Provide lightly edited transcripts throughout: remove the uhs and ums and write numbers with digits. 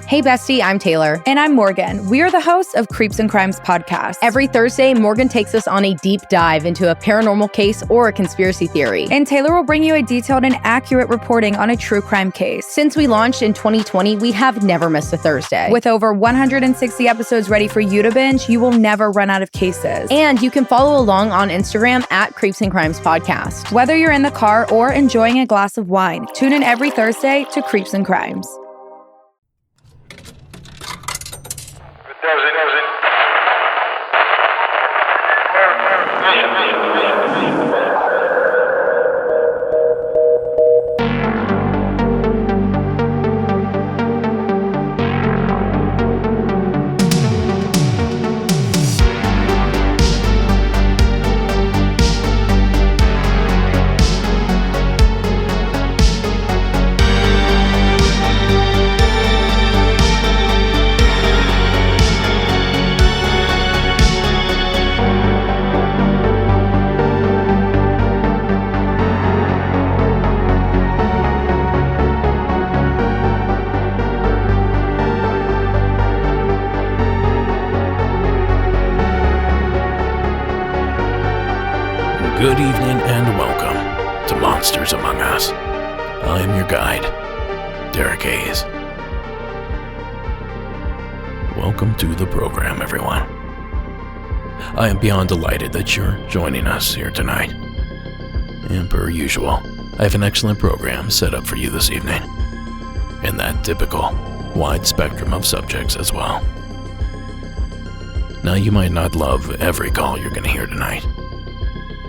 Hey bestie, I'm Taylor. And I'm Morgan. We are the hosts of Creeps and Crimes podcast. Every Thursday, Morgan takes us on a deep dive into a paranormal case or a conspiracy theory. And Taylor will bring you a detailed and accurate reporting on a true crime case. Since we launched in 2020, we have never missed a Thursday. With over 160 episodes ready for you to binge, you will never run out of cases. And you can follow along on Instagram at Creeps and Crimes Podcast. Whether you're in the car or enjoying a glass of wine, tune in every Thursday to Creeps and Crimes. Good evening and welcome to Monsters Among Us. I am your guide, Derek Hayes. Welcome to the program, everyone. I am beyond delighted that you're joining us here tonight. And per usual, I have an excellent program set up for you this evening, in that typical wide spectrum of subjects as well. Now, you might not love every call you're going to hear tonight,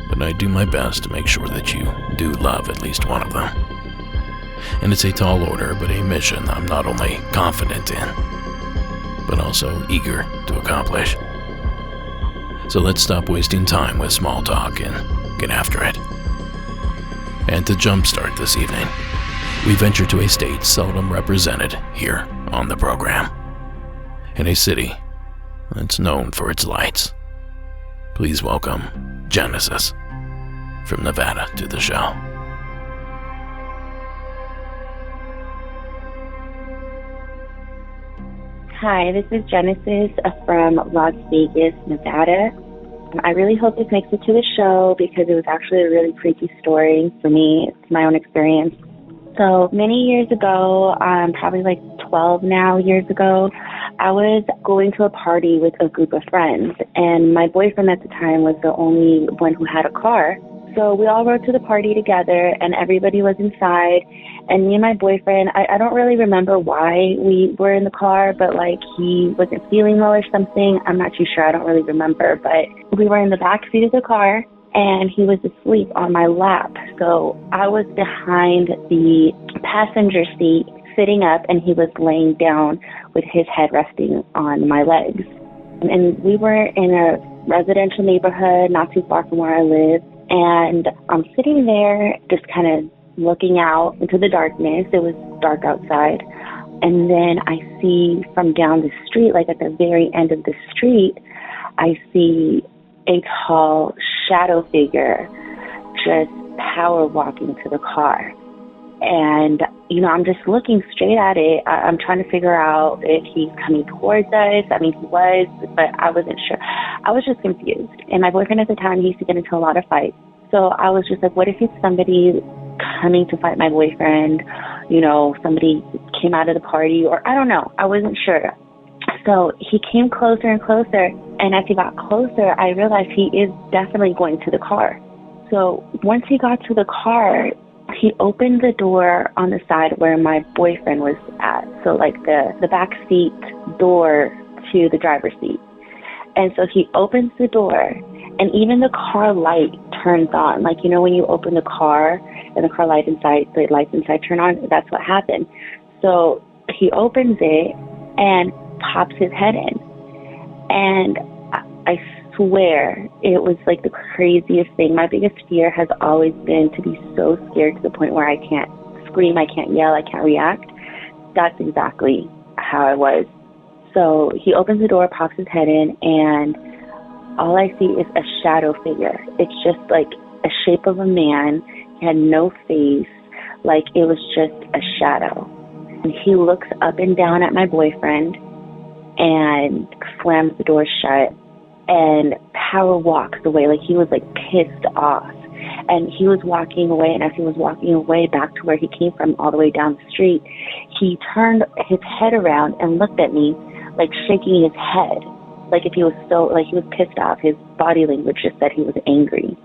but I do my best to make sure that you do love at least one of them. And it's a tall order, but a mission I'm not only confident in, but also eager to accomplish. So let's stop wasting time with small talk and get after it. And to jumpstart this evening, we venture to a state seldom represented here on the program, in a city that's known for its lights. Please welcome Genesis from Nevada to the show. Hi, this is Genesis from Las Vegas, Nevada. I really hope this makes it to the show because it was actually a really creepy story for me. It's my own experience. So many years ago, probably like 12 now years ago, I was going to a party with a group of friends, and my boyfriend at the time was the only one who had a car. So we all rode to the party together, and everybody was inside. And me and my boyfriend, I don't really remember why we were in the car, but like he wasn't feeling well or something. I'm not too sure. I don't really remember. But we were in the back seat of the car, and he was asleep on my lap. So I was behind the passenger seat, sitting up, and he was laying down with his head resting on my legs. And we were in a residential neighborhood not too far from where I live. And I'm sitting there just kind of looking out into the darkness. It was dark outside. And then I see from down the street, like at the very end of the street, I see a tall shadow figure just power walking to the car. And, you know, I'm just looking straight at it. I'm trying to figure out if he's coming towards us. I mean, he was, but I wasn't sure. I was just confused. And my boyfriend at the time, he used to get into a lot of fights. So I was just like, what if it's somebody coming to fight my boyfriend? You know, somebody came out of the party, or I don't know. I wasn't sure. So he came closer and closer. And as he got closer, I realized he is definitely going to the car. So once he got to the car, he opened the door on the side where my boyfriend was at. So like the back seat door to the driver's seat. And so he opens the door, and even the car light turns on. Like, you know, when you open the car and the car light inside, the lights inside turn on, that's what happened. So he opens it and pops his head in. And I swear it was like the craziest thing. My biggest fear has always been to be so scared to the point where I can't scream, I can't yell, I can't react. That's exactly how I was. So he opens the door, pops his head in, and all I see is a shadow figure. It's just like a shape of a man. He had no face, like it was just a shadow. And he looks up and down at my boyfriend and slams the door shut and power walks away. Like, he was like pissed off. And he was walking away, and as he was walking away back to where he came from, all the way down the street, he turned his head around and looked at me, like shaking his head, like if he was he was pissed off. His body language just said he was angry.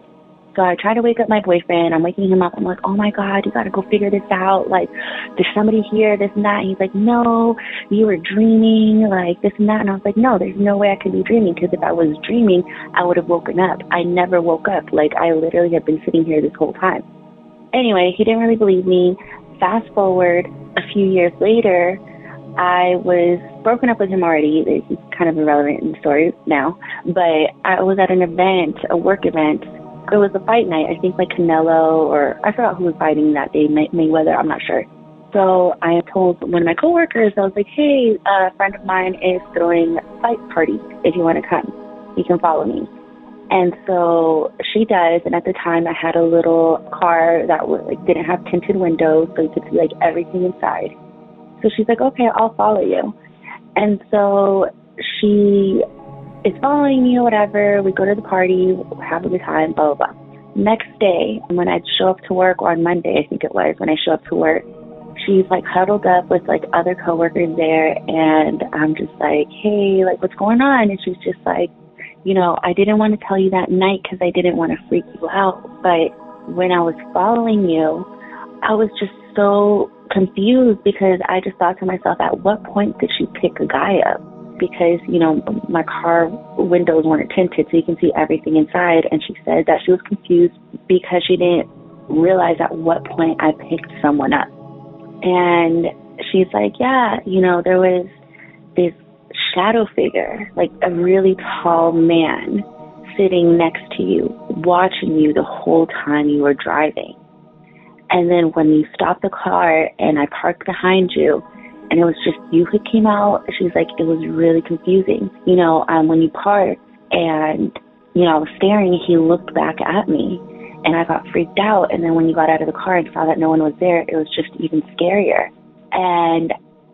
So I try to wake up my boyfriend. I'm waking him up. I'm like, oh my God, you got to go figure this out. Like, there's somebody here, this and that. And he's like, no, you were dreaming, like this and that. And I was like, no, there's no way I could be dreaming, because if I was dreaming, I would have woken up. I never woke up. Like, I literally have been sitting here this whole time. Anyway, he didn't really believe me. Fast forward a few years later, I was broken up with him already. He's kind of irrelevant in the story now. But I was at an event, a work event. It was a fight night. I think like Canelo, or I forgot who was fighting that day, Mayweather, I'm not sure. So I told one of my coworkers, I was like, hey, a friend of mine is throwing a fight party. If you want to come, you can follow me. And so she does. And at the time, I had a little car that didn't have tinted windows, so you could see like everything inside. So she's like, okay, I'll follow you. And so she is following me or whatever. We go to the party, have a good time, blah, blah, blah. Next day, when I show up to work, or on Monday, I think it was, when I show up to work, she's like huddled up with like other coworkers there, and I'm just like, hey, like what's going on? And she's just like, you know, I didn't want to tell you that night because I didn't want to freak you out, but when I was following you, I was just so confused, because I just thought to myself, at what point did she pick a guy up? Because, you know, my car windows weren't tinted, so you can see everything inside. And she said that she was confused because she didn't realize at what point I picked someone up. And she's like, yeah, you know, there was this shadow figure, like a really tall man sitting next to you, watching you the whole time you were driving. And then when you stopped the car and I parked behind you, and it was just you who came out, she's like, it was really confusing. You know, when you parked and, you know, I was staring, he looked back at me and I got freaked out. And then when you got out of the car and saw that no one was there, it was just even scarier. And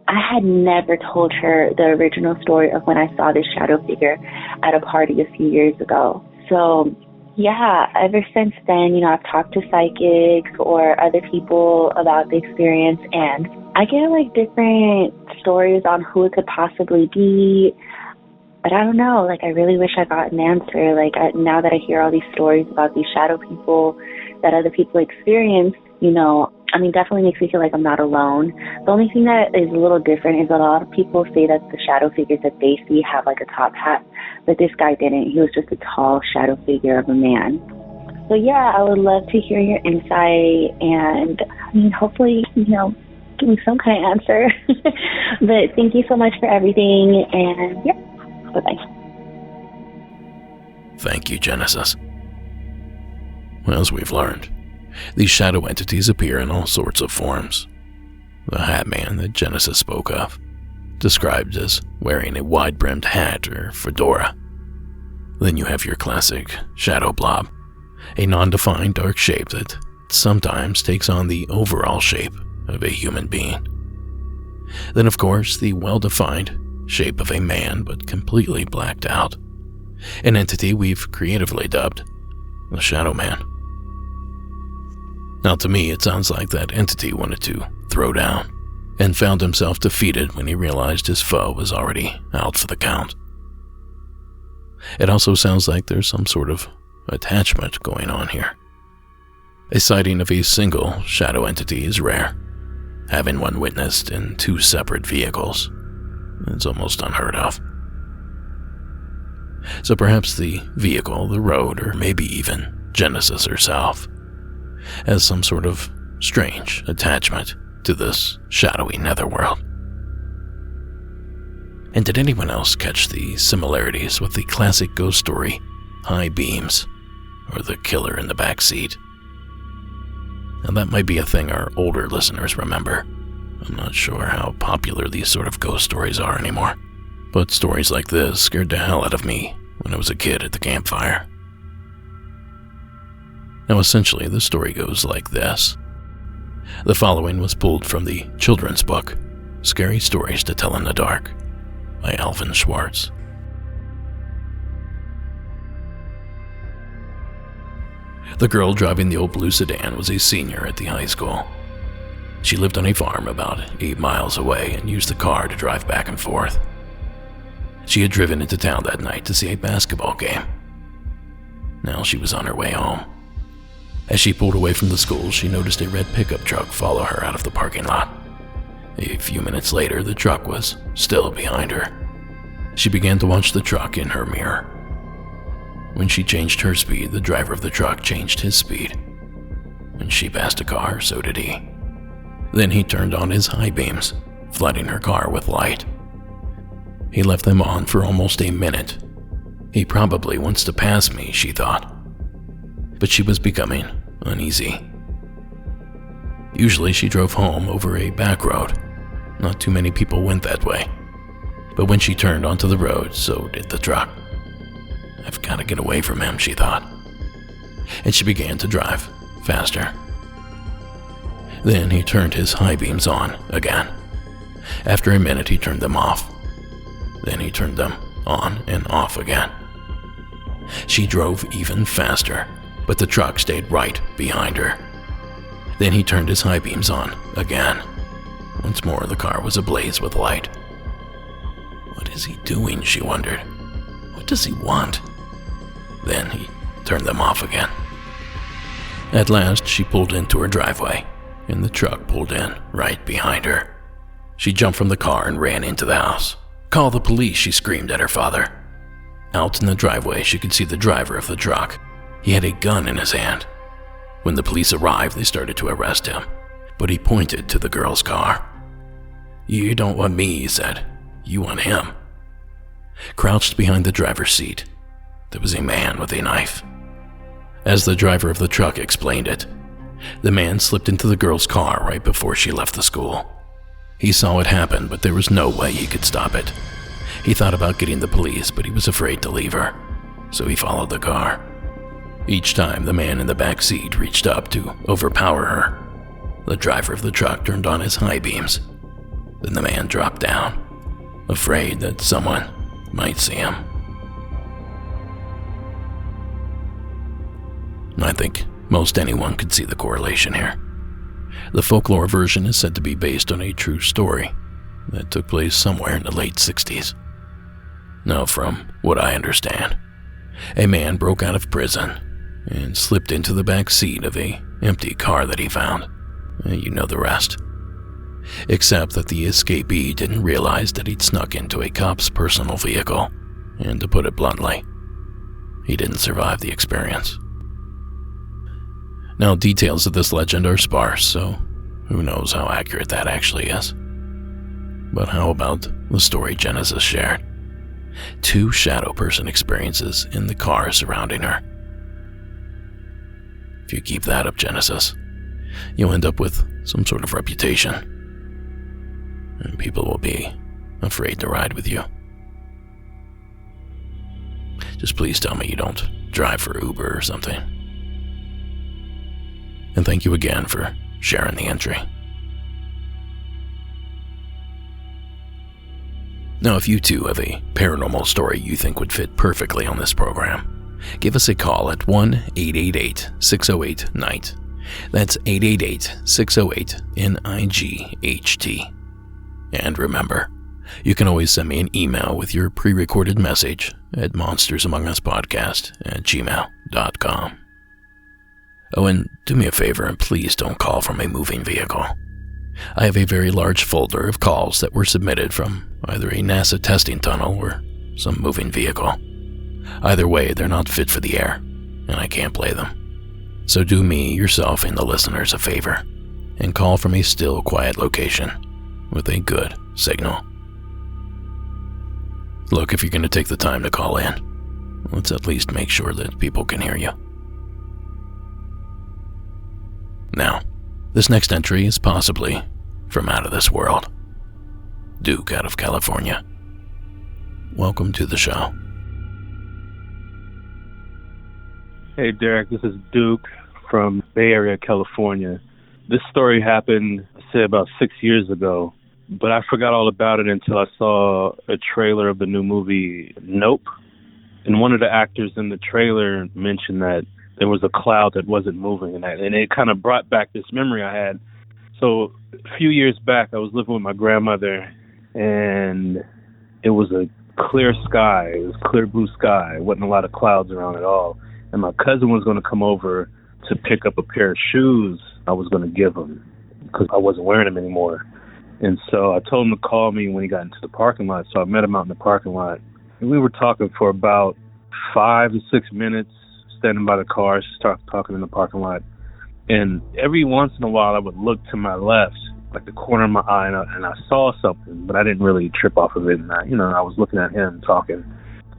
I had never told her the original story of when I saw this shadow figure at a party a few years ago. So yeah, ever since then, you know, I've talked to psychics or other people about the experience, and I get like different stories on who it could possibly be, but I don't know, like I really wish I got an answer. Like now that I hear all these stories about these shadow people that other people experience, you know, I mean, definitely makes me feel like I'm not alone. The only thing that is a little different is that a lot of people say that the shadow figures that they see have like a top hat, but this guy didn't. He was just a tall shadow figure of a man. So yeah, I would love to hear your insight, and I mean, hopefully, you know, give me some kind of answer. But thank you so much for everything, and yeah, bye-bye. Thank you, Genesis. Well, as we've learned, these shadow entities appear in all sorts of forms. The Hat Man that Genesis spoke of, described as wearing a wide-brimmed hat or fedora. Then you have your classic shadow blob, a non-defined dark shape that sometimes takes on the overall shape of a human being. Then, of course, the well-defined shape of a man, but completely blacked out, an entity we've creatively dubbed the Shadow Man. Now, to me, it sounds like that entity wanted to throw down and found himself defeated when he realized his foe was already out for the count. It also sounds like there's some sort of attachment going on here. A sighting of a single shadow entity is rare. Having one witnessed in two separate vehicles is almost unheard of. So perhaps the vehicle, the road, or maybe even Genesis herself has some sort of strange attachment to this shadowy netherworld. And did anyone else catch the similarities with the classic ghost story, High Beams, or the killer in the back seat? Now that might be a thing our older listeners remember. I'm not sure how popular these sort of ghost stories are anymore, but stories like this scared the hell out of me when I was a kid at the campfire. Now essentially the story goes like this. The following was pulled from the children's book, Scary Stories to Tell in the Dark by Alvin Schwartz. The girl driving the old blue sedan was a senior at the high school. She lived on a farm about 8 miles away and used the car to drive back and forth. She had driven into town that night to see a basketball game. Now she was on her way home. As she pulled away from the school, she noticed a red pickup truck follow her out of the parking lot. A few minutes later, the truck was still behind her. She began to watch the truck in her mirror. When she changed her speed, the driver of the truck changed his speed. When she passed a car, so did he. Then he turned on his high beams, flooding her car with light. He left them on for almost a minute. He probably wants to pass me, she thought. But she was becoming uneasy. Usually she drove home over a back road. Not too many people went that way. But when she turned onto the road, so did the truck. I've got to get away from him, she thought. And she began to drive faster. Then he turned his high beams on again. After a minute, he turned them off. Then he turned them on and off again. She drove even faster, but the truck stayed right behind her. Then he turned his high beams on again. Once more, the car was ablaze with light. What is he doing, she wondered. What does he want? Then he turned them off again. At last, she pulled into her driveway, and the truck pulled in right behind her. She jumped from the car and ran into the house. "Call the police," she screamed at her father. Out in the driveway, she could see the driver of the truck. He had a gun in his hand. When the police arrived, they started to arrest him, but he pointed to the girl's car. "You don't want me," he said. "You want him." Crouched behind the driver's seat, there was a man with a knife. As the driver of the truck explained it, the man slipped into the girl's car right before she left the school. He saw it happen, but there was no way he could stop it. He thought about getting the police, but he was afraid to leave her, so he followed the car. Each time the man in the back seat reached up to overpower her, the driver of the truck turned on his high beams. Then the man dropped down, afraid that someone might see him. I think most anyone could see the correlation here. The folklore version is said to be based on a true story that took place somewhere in the late 60s. Now, from what I understand, a man broke out of prison and slipped into the back seat of an empty car that he found. You know the rest. Except that the escapee didn't realize that he'd snuck into a cop's personal vehicle, and to put it bluntly, he didn't survive the experience. Now, details of this legend are sparse, so who knows how accurate that actually is. But how about the story Genesis shared? 2 shadow person experiences in the car surrounding her. If you keep that up, Genesis, you'll end up with some sort of reputation, and people will be afraid to ride with you. Just please tell me you don't drive for Uber or something. And thank you again for sharing the entry. Now, if you too have a paranormal story you think would fit perfectly on this program, give us a call at 1-888-608-NIGHT. That's 888-608-NIGHT. And remember, you can always send me an email with your pre-recorded message at monstersamonguspodcast@gmail.com. Oh, and do me a favor and please don't call from a moving vehicle. I have a very large folder of calls that were submitted from either a NASA testing tunnel or some moving vehicle. Either way, they're not fit for the air, and I can't play them. So do me, yourself, and the listeners a favor, and call from a still, quiet location with a good signal. Look, if you're going to take the time to call in, let's at least make sure that people can hear you. Now, this next entry is possibly from out of this world. Duke out of California. Welcome to the show. Hey Derek, this is Duke from Bay Area, California. This story happened, I'd say about 6 years ago. but I forgot all about it until I saw a trailer of the new movie Nope. And one of the actors in the trailer mentioned that there was a cloud that wasn't moving, and it kind of brought back this memory I had. So a few years back, I was living with my grandmother, and it was a clear sky. It was clear blue sky. There wasn't a lot of clouds around at all. And my cousin was going to come over to pick up a pair of shoes I was going to give him because I wasn't wearing them anymore. And so I told him to call me when he got into the parking lot. So I met him out in the parking lot. And we were talking for about 5 to 6 minutes, standing by the car, just talking in the parking lot. And every once in a while, I would look to my left, like the corner of my eye, and I saw something, but I didn't really trip off of it. And I was looking at him talking,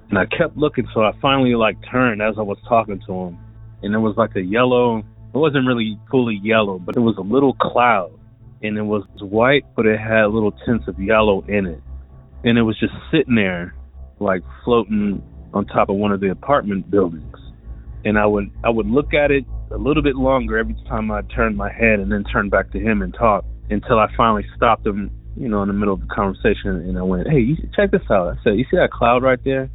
and I kept looking. So I finally turned as I was talking to him, and there was like a yellow. It wasn't really fully yellow, but it was a little cloud, and it was white, but it had little tints of yellow in it, and it was just sitting there, like floating on top of one of the apartment buildings. And I would look at it a little bit longer every time I turned my head and then turned back to him and talk until I finally stopped him, in the middle of the conversation. And I went, "Hey, you check this out." I said, "You see that cloud right there?"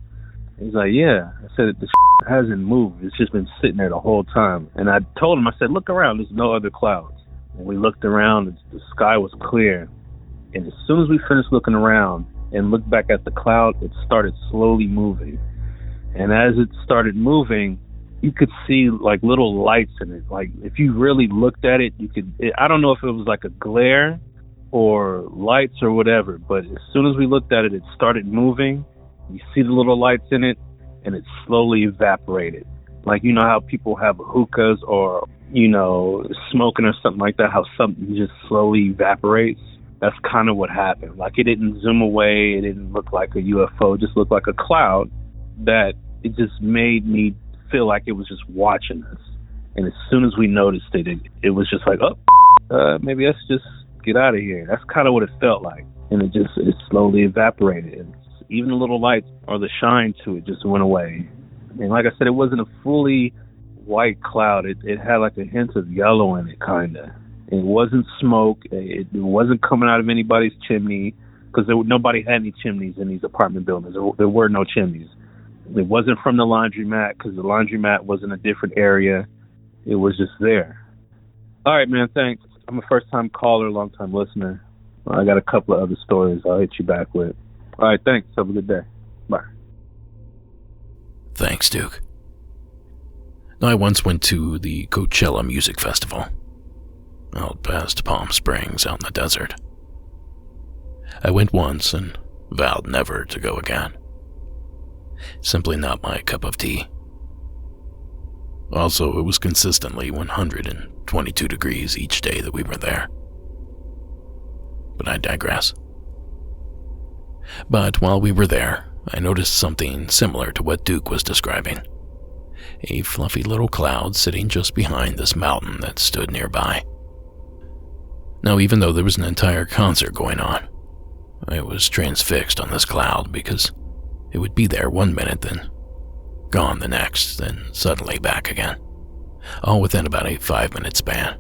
He's like, "Yeah." I said, "The hasn't moved. It's just been sitting there the whole time." And I told him, I said, "Look around. There's no other clouds." And we looked around. The sky was clear. And as soon as we finished looking around and looked back at the cloud, it started slowly moving. And as it started moving, you could see like little lights in it. Like if you really looked at it, I don't know if it was like a glare or lights or whatever, but as soon as we looked at it, it started moving. You see the little lights in it, and it slowly evaporated. Like, how people have hookahs or, smoking or something like that, how something just slowly evaporates. That's kind of what happened. Like, it didn't zoom away. It didn't look like a UFO. It just looked like a cloud that it just made me feel like it was just watching us. And as soon as we noticed it, it was just like, maybe let's just get out of here. That's kind of what it felt like. And it slowly evaporated. And even the little lights or the shine to it just went away. And like I said, it wasn't a fully white cloud. It had like a hint of yellow in it, kind of. It wasn't smoke. It wasn't coming out of anybody's chimney because nobody had any chimneys in these apartment buildings. There were no chimneys. It wasn't from the laundromat because the laundromat was in a different area. It was just there. All right, man, thanks. I'm a first-time caller, long-time listener. I got a couple of other stories I'll hit you back with. All right, thanks. Have a good day. Bye. Thanks, Duke. I once went to the Coachella Music Festival, out past Palm Springs, out in the desert. I went once and vowed never to go again. Simply not my cup of tea. Also, it was consistently 122 degrees each day that we were there. But I digress. But while we were there, I noticed something similar to what Duke was describing. A fluffy little cloud sitting just behind this mountain that stood nearby. Now, even though there was an entire concert going on, I was transfixed on this cloud because it would be there one minute, then gone the next, then suddenly back again, all within about a 5-minute span.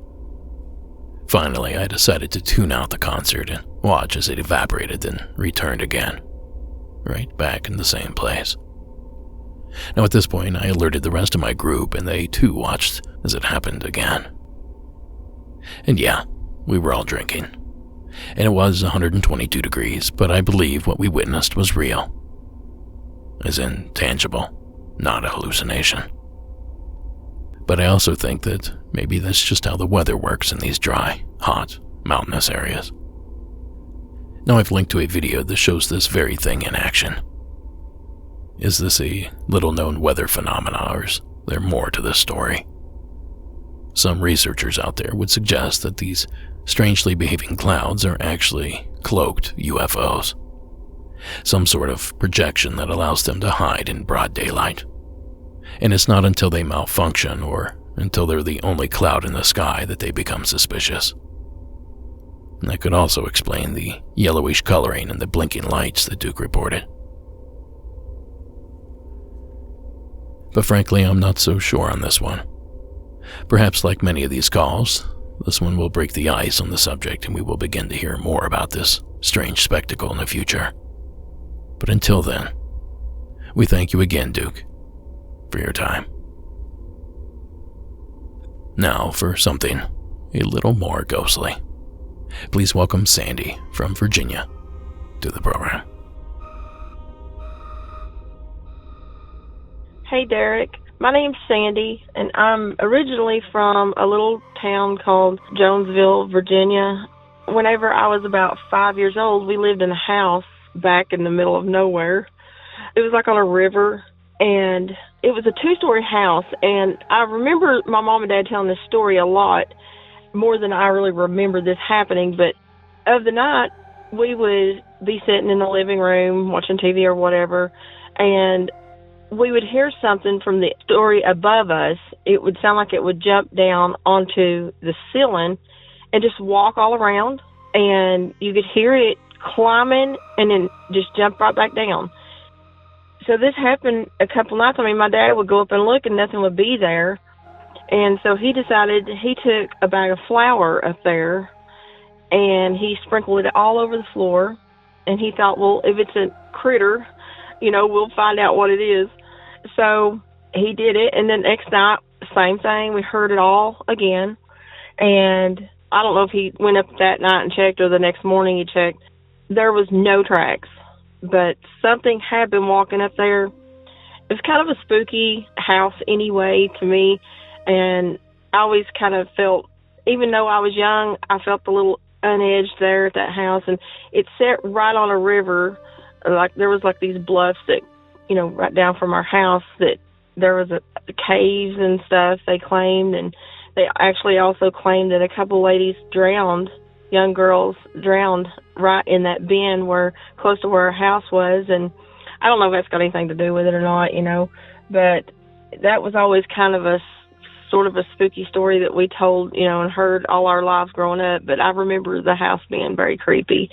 Finally, I decided to tune out the concert and watch as it evaporated, then returned again, right back in the same place. Now at this point, I alerted the rest of my group, and they too watched as it happened again. And yeah, we were all drinking, and it was 122 degrees, but I believe what we witnessed was real. As in tangible, not a hallucination. But I also think that maybe that's just how the weather works in these dry, hot, mountainous areas. Now I've linked to a video that shows this very thing in action. Is this a little-known weather phenomena, or is there more to this story? Some researchers out there would suggest that these strangely behaving clouds are actually cloaked UFOs. Some sort of projection that allows them to hide in broad daylight. And it's not until they malfunction or until they're the only cloud in the sky that they become suspicious. And that could also explain the yellowish coloring and the blinking lights that Duke reported. But frankly, I'm not so sure on this one. Perhaps like many of these calls, this one will break the ice on the subject and we will begin to hear more about this strange spectacle in the future. But until then, we thank you again, Duke, for your time. Now for something a little more ghostly. Please welcome Sandy from Virginia to the program. Hey, Derek. My name's Sandy, and I'm originally from a little town called Jonesville, Virginia. Whenever I was about 5 years old, we lived in a house back in the middle of nowhere. It was like on a river, and it was a 2-story house, and I remember my mom and dad telling this story a lot, more than I really remember this happening, but of the night, we would be sitting in the living room watching TV or whatever, and we would hear something from the story above us. It would sound like it would jump down onto the ceiling and just walk all around, and you could hear it climbing and then just jump right back down. So this happened a couple nights. I mean, my dad would go up and look and nothing would be there. And so he decided, he took a bag of flour up there and he sprinkled it all over the floor. And he thought, well, if it's a critter, we'll find out what it is. So he did it. And then next night, same thing. We heard it all again. And I don't know if he went up that night and checked or the next morning he checked. There was no tracks, but something had been walking up there. It was kind of a spooky house anyway to me, and I always kind of felt, even though I was young, I felt a little unedged there at that house, and it sat right on a river. Like there was like these bluffs that, right down from our house, that there was a caves and stuff they claimed, and they actually also claimed that a couple ladies drowned, young girls drowned right in that bend close to where our house was. And I don't know if that's got anything to do with it or not, but that was always kind of a sort of a spooky story that we told, and heard all our lives growing up. But I remember the house being very creepy.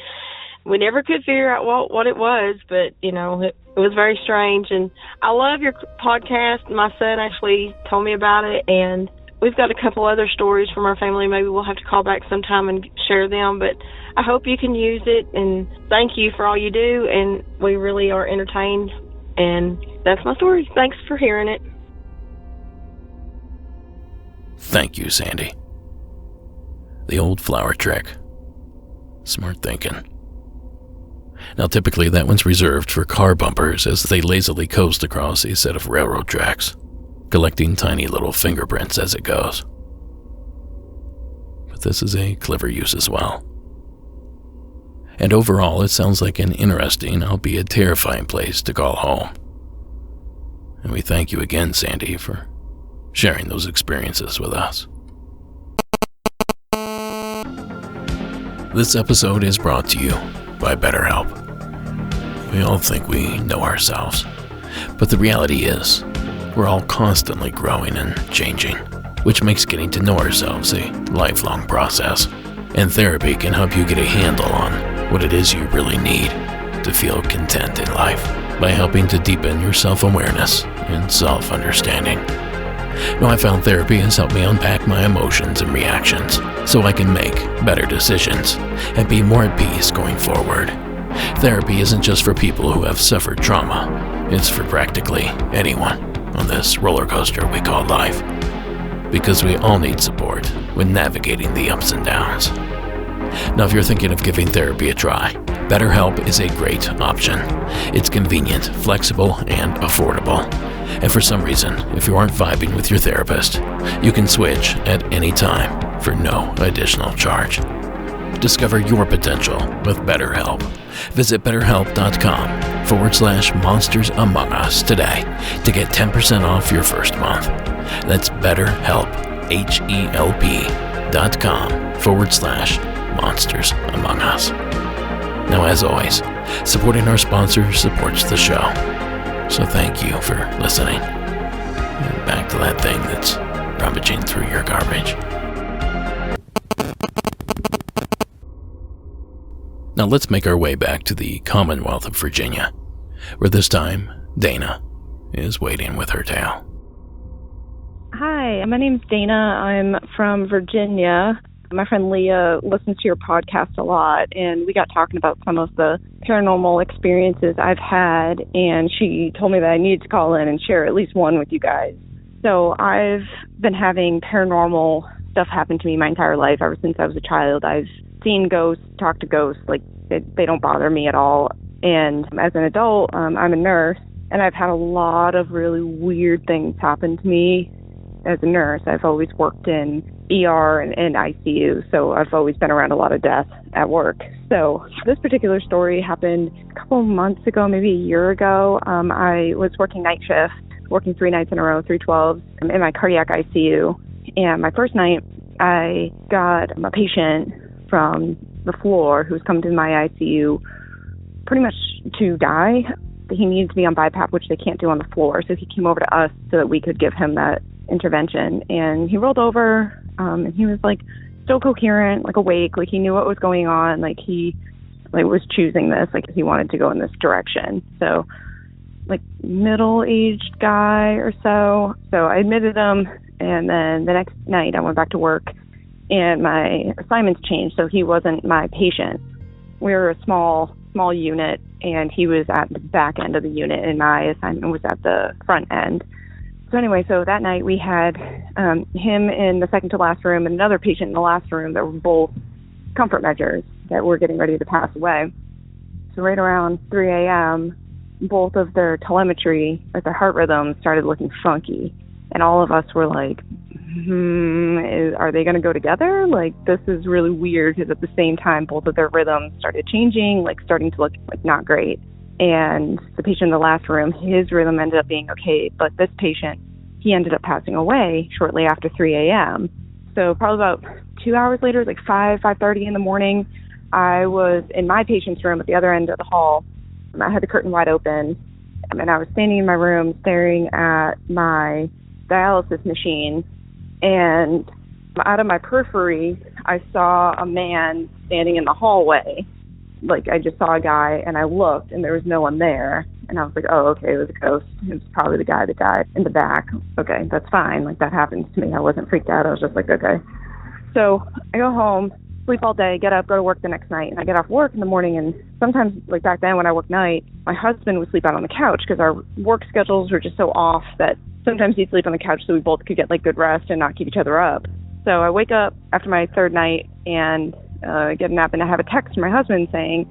We never could figure out what it was, but, it was very strange. And I love your podcast. My son actually told me about it, and we've got a couple other stories from our family. Maybe we'll have to call back sometime and share them, but I hope you can use it, and thank you for all you do, and we really are entertained, and that's my story. Thanks for hearing it. Thank you, Sandy. The old flower trick. Smart thinking. Now, typically that one's reserved for car bumpers as they lazily coast across a set of railroad tracks, collecting tiny little fingerprints as it goes. But this is a clever use as well. And overall, it sounds like an interesting, albeit terrifying place to call home. And we thank you again, Sandy, for sharing those experiences with us. This episode is brought to you by BetterHelp. We all think we know ourselves, but the reality is, we're all constantly growing and changing, which makes getting to know ourselves a lifelong process. And therapy can help you get a handle on what it is you really need to feel content in life by helping to deepen your self-awareness and self-understanding. Now, I found therapy has helped me unpack my emotions and reactions so I can make better decisions and be more at peace going forward. Therapy isn't just for people who have suffered trauma. It's for practically anyone on this roller coaster we call life, because we all need support when navigating the ups and downs. Now, if you're thinking of giving therapy a try, BetterHelp is a great option. It's convenient, flexible, and affordable. And for some reason, if you aren't vibing with your therapist, you can switch at any time for no additional charge. Discover your potential with BetterHelp. Visit BetterHelp.com/Monsters Among Us today to get 10% off your first month. That's BetterHelp, HELP.com/Monsters Among Us. Now, as always, supporting our sponsors supports the show. So thank you for listening. And back to that thing that's rummaging through your garbage. Now let's make our way back to the Commonwealth of Virginia, where this time Dana is waiting with her tale. Hi, my name's Dana. I'm from Virginia. My friend Leah listens to your podcast a lot, and we got talking about some of the paranormal experiences I've had, and she told me that I needed to call in and share at least one with you guys. So I've been having paranormal stuff happen to me my entire life. Ever since I was a child, I've seen ghosts, talked to ghosts, like they don't bother me at all. And as an adult, I'm a nurse, and I've had a lot of really weird things happen to me as a nurse. I've always worked in ER and ICU, so I've always been around a lot of death at work. So this particular story happened a couple of months ago, maybe a year ago. I was working night shift, working 3 nights in a row, 312s, in my cardiac ICU. And my first night, I got a patient from the floor who's come to my ICU pretty much to die. He needed to be on BiPAP, which they can't do on the floor. So he came over to us so that we could give him that intervention. And he rolled over, and he was like still coherent, like awake, like he knew what was going on, like he was choosing this, like he wanted to go in this direction. So like middle-aged guy or so. So I admitted him, and then the next night I went back to work, and my assignments changed, so he wasn't my patient. We were a small unit, and he was at the back end of the unit, and my assignment was at the front end. So anyway, so that night we had him in the second to last room and another patient in the last room that were both comfort measures that were getting ready to pass away. So right around 3 a.m., both of their telemetry, like their heart rhythms, started looking funky. And all of us were like, are they going to go together? Like, this is really weird, because at the same time, both of their rhythms started changing, like starting to look like not great. And the patient in the last room, his rhythm ended up being okay, but this patient, he ended up passing away shortly after 3 a.m. So probably about 2 hours later, like 5:30 in the morning, I was in my patient's room at the other end of the hall. I had the curtain wide open, and I was standing in my room staring at my dialysis machine, and out of my periphery, I saw a man standing in the hallway. Like, I just saw a guy, and I looked, and there was no one there. And I was like, oh, okay, it was a ghost. It was probably the guy that died in the back. Okay, that's fine. Like, that happens to me. I wasn't freaked out. I was just like, okay. So I go home, sleep all day, get up, go to work the next night. And I get off work in the morning, and sometimes, like back then when I worked night, my husband would sleep out on the couch because our work schedules were just so off that sometimes he'd sleep on the couch so we both could get, like, good rest and not keep each other up. So I wake up after my third night and get a nap, and I have a text from my husband saying,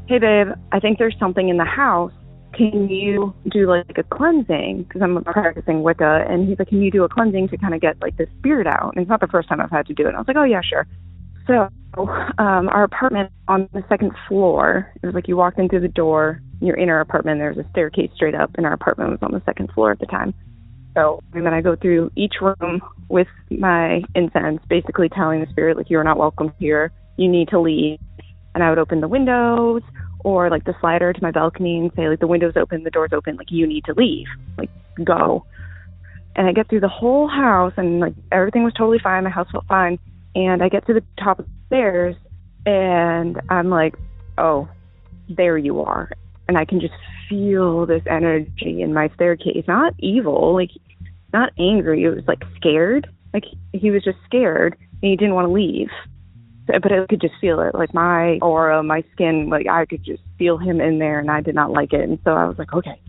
hey, babe, I think there's something in the house. Can you do, like, a cleansing? Because I'm practicing Wicca, and he's like, can you do a cleansing to kind of get, like, the spirit out? And it's not the first time I've had to do it. And I was like, oh, yeah, sure. So our apartment on the second floor, it was like you walked in through the door, you're in our apartment, there's a staircase straight up, and our apartment was on the second floor at the time. So, and then I go through each room with my incense, basically telling the spirit, like, you're not welcome here, you need to leave. And I would open the windows or, like, the slider to my balcony and say, like, the window's open, the door's open, like, you need to leave, like, go. And I get through the whole house, and, like, everything was totally fine, my house felt fine. And I get to the top of the stairs, and I'm like, oh, there you are. And I can just feel this energy in my staircase. Not evil, like, not angry. It was, like, scared. Like, he was just scared, and he didn't want to leave. But I could just feel it. Like, my aura, my skin, like, I could just feel him in there, and I did not like it. And so I was like, okay,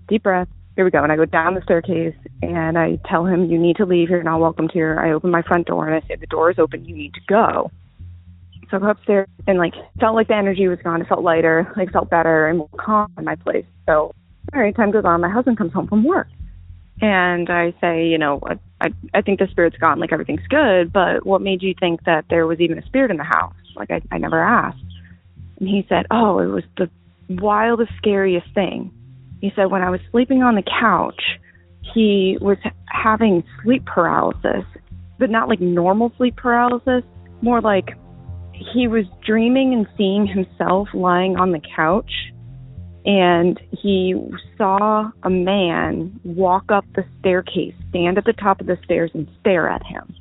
deep breath. Here we go. And I go down the staircase, and I tell him, you need to leave. You're not welcome here. I open my front door, and I say, the door is open. You need to go. So I go upstairs, and, like, felt like the energy was gone. It felt lighter, like, felt better and more calm in my place. So, all right, time goes on. My husband comes home from work, and I say, you know, I think the spirit's gone. Like, everything's good, but what made you think that there was even a spirit in the house? Like, I never asked. And he said, oh, it was the wildest, scariest thing. He said, when I was sleeping on the couch, he was having sleep paralysis, but not like normal sleep paralysis, more like he was dreaming and seeing himself lying on the couch, and he saw a man walk up the staircase, stand at the top of the stairs, and stare at him.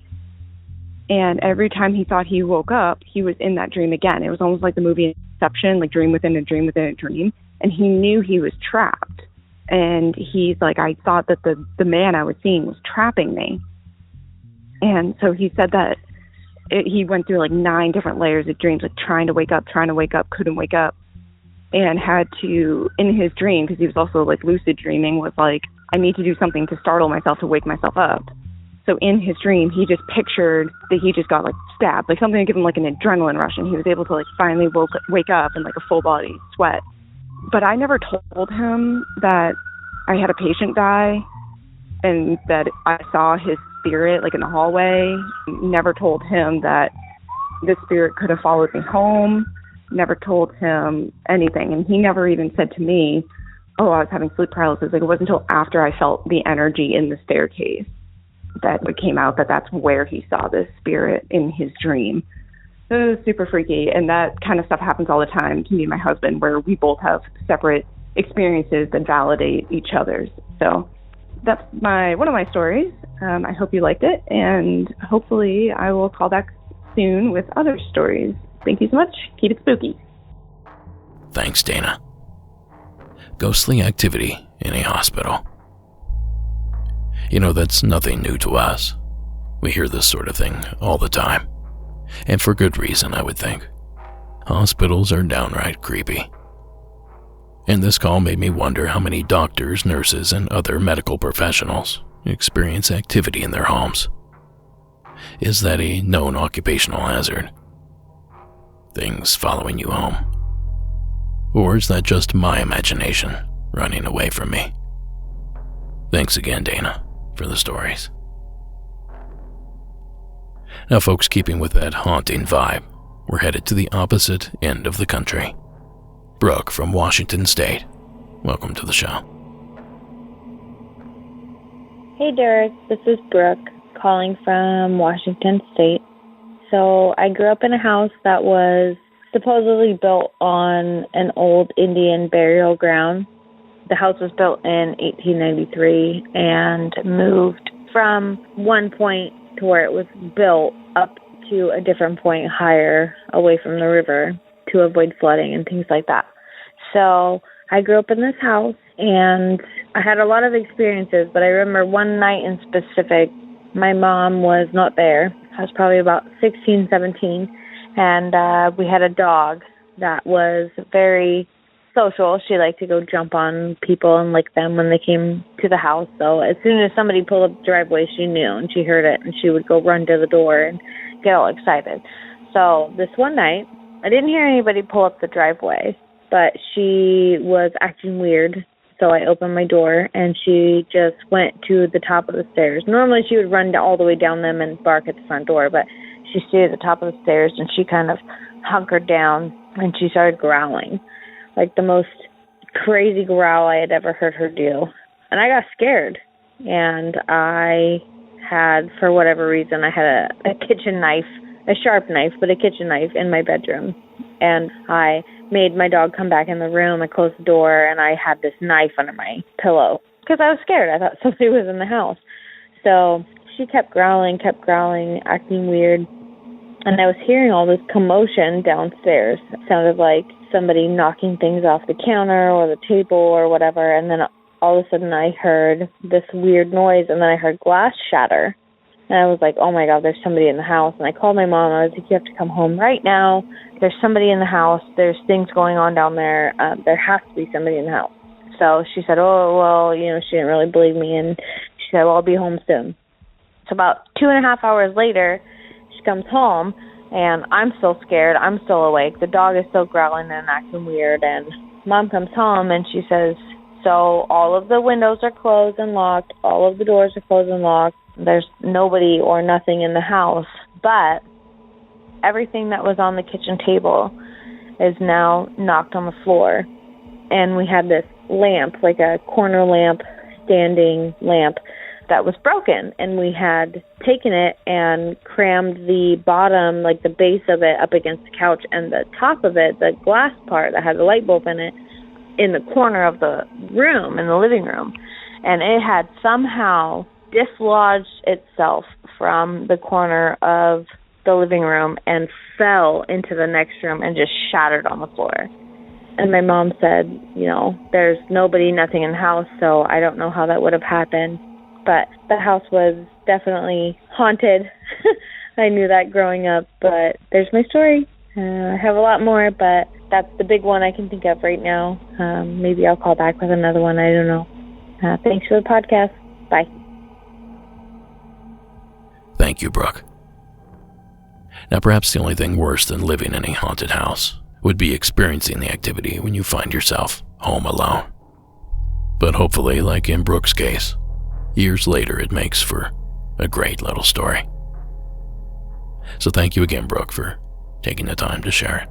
And every time he thought he woke up, he was in that dream again. It was almost like the movie Inception, like dream within a dream within a dream. And he knew he was trapped. And he's like, I thought that the man I was seeing was trapping me. And so he said that he went through like 9 different layers of dreams, like trying to wake up, couldn't wake up, and had to, in his dream, because he was also like lucid dreaming, was like, I need to do something to startle myself, to wake myself up. So in his dream, he just pictured that he just got like stabbed, like something to give him like an adrenaline rush, and he was able to like finally wake up in like a full body sweat. But I never told him that I had a patient die and that I saw his spirit like in the hallway. Never told him that the spirit could have followed me home. Never told him anything. And he never even said to me, oh, I was having sleep paralysis. Like, it wasn't until after I felt the energy in the staircase that it came out that that's where he saw this spirit in his dream. So it was super freaky. And that kind of stuff happens all the time to me and my husband, where we both have separate experiences that validate each other's. So that's one of my stories. I hope you liked it, and hopefully I will call back soon with other stories. Thank you so much. Keep it spooky. Thanks, Dana. Ghostly activity in a hospital. You know, that's nothing new to us. We hear this sort of thing all the time. And for good reason, I would think. Hospitals are downright creepy. And this call made me wonder how many doctors, nurses, and other medical professionals experience activity in their homes. Is that a known occupational hazard? Things following you home? Or is that just my imagination running away from me? Thanks again, Dana, for the stories. Now, folks, keeping with that haunting vibe, we're headed to the opposite end of the country. Brooke from Washington State, welcome to the show. Hey, Derek, this is Brooke calling from Washington State. So I grew up in a house that was supposedly built on an old Indian burial ground. The house was built in 1893 and moved from one point to where it was built up to a different point higher away from the river to avoid flooding and things like that. So I grew up in this house, and I had a lot of experiences, but I remember one night in specific, my mom was not there. I was probably about 16, 17, and we had a dog that was very social. She liked to go jump on people and lick them when they came to the house. So as soon as somebody pulled up the driveway, she knew, and she heard it, and she would go run to the door and get all excited. So this one night, I didn't hear anybody pull up the driveway, but she was acting weird. So I opened my door, and she just went to the top of the stairs. Normally she would run all the way down them and bark at the front door, but she stayed at the top of the stairs, and she kind of hunkered down, and she started growling, like the most crazy growl I had ever heard her do. And I got scared, and I had, for whatever reason, I had a kitchen knife, a sharp knife, but a kitchen knife in my bedroom. And I made my dog come back in the room. I closed the door, and I had this knife under my pillow because I was scared. I thought somebody was in the house. So she kept growling, acting weird. And I was hearing all this commotion downstairs. It sounded like somebody knocking things off the counter or the table or whatever. And then all of a sudden I heard this weird noise, and then I heard glass shatter. And I was like, oh my God, there's somebody in the house. And I called my mom. I was like, you have to come home right now. There's somebody in the house. There's things going on down there. There has to be somebody in the house. So she said, oh, well, she didn't really believe me. And she said, well, I'll be home soon. So about 2.5 hours later, she comes home, and I'm still scared. I'm still awake. The dog is still growling and acting weird. And Mom comes home, and she says, so all of the windows are closed and locked. All of the doors are closed and locked. There's nobody or nothing in the house, but everything that was on the kitchen table is now knocked on the floor. And we had this lamp, like a corner lamp, standing lamp, that was broken. And we had taken it and crammed the bottom, like the base of it, up against the couch, and the top of it, the glass part that had the light bulb in it, in the corner of the room, in the living room. And it had somehow dislodged itself from the corner of the living room and fell into the next room and just shattered on the floor. And my mom said, there's nobody, nothing in the house, so I don't know how that would have happened. But the house was definitely haunted. I knew that growing up, but there's my story. I have a lot more, but that's the big one I can think of right now. Maybe I'll call back with another one. I don't know. Thanks for the podcast. Bye. Thank you, Brooke. Now, perhaps the only thing worse than living in a haunted house would be experiencing the activity when you find yourself home alone. But hopefully, like in Brooke's case, years later it makes for a great little story. So thank you again, Brooke, for taking the time to share it.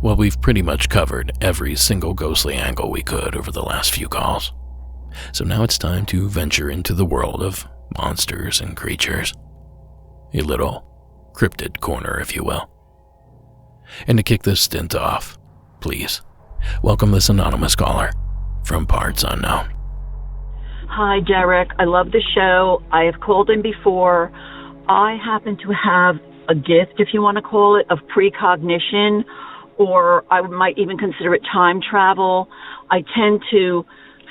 Well, we've pretty much covered every single ghostly angle we could over the last few calls. So now it's time to venture into the world of monsters and creatures. A little cryptid corner, if you will. And to kick this stint off, please welcome this anonymous caller from parts unknown. Hi, Derek. I love the show. I have called in before. I happen to have a gift, if you want to call it, of precognition, or I might even consider it time travel. I tend to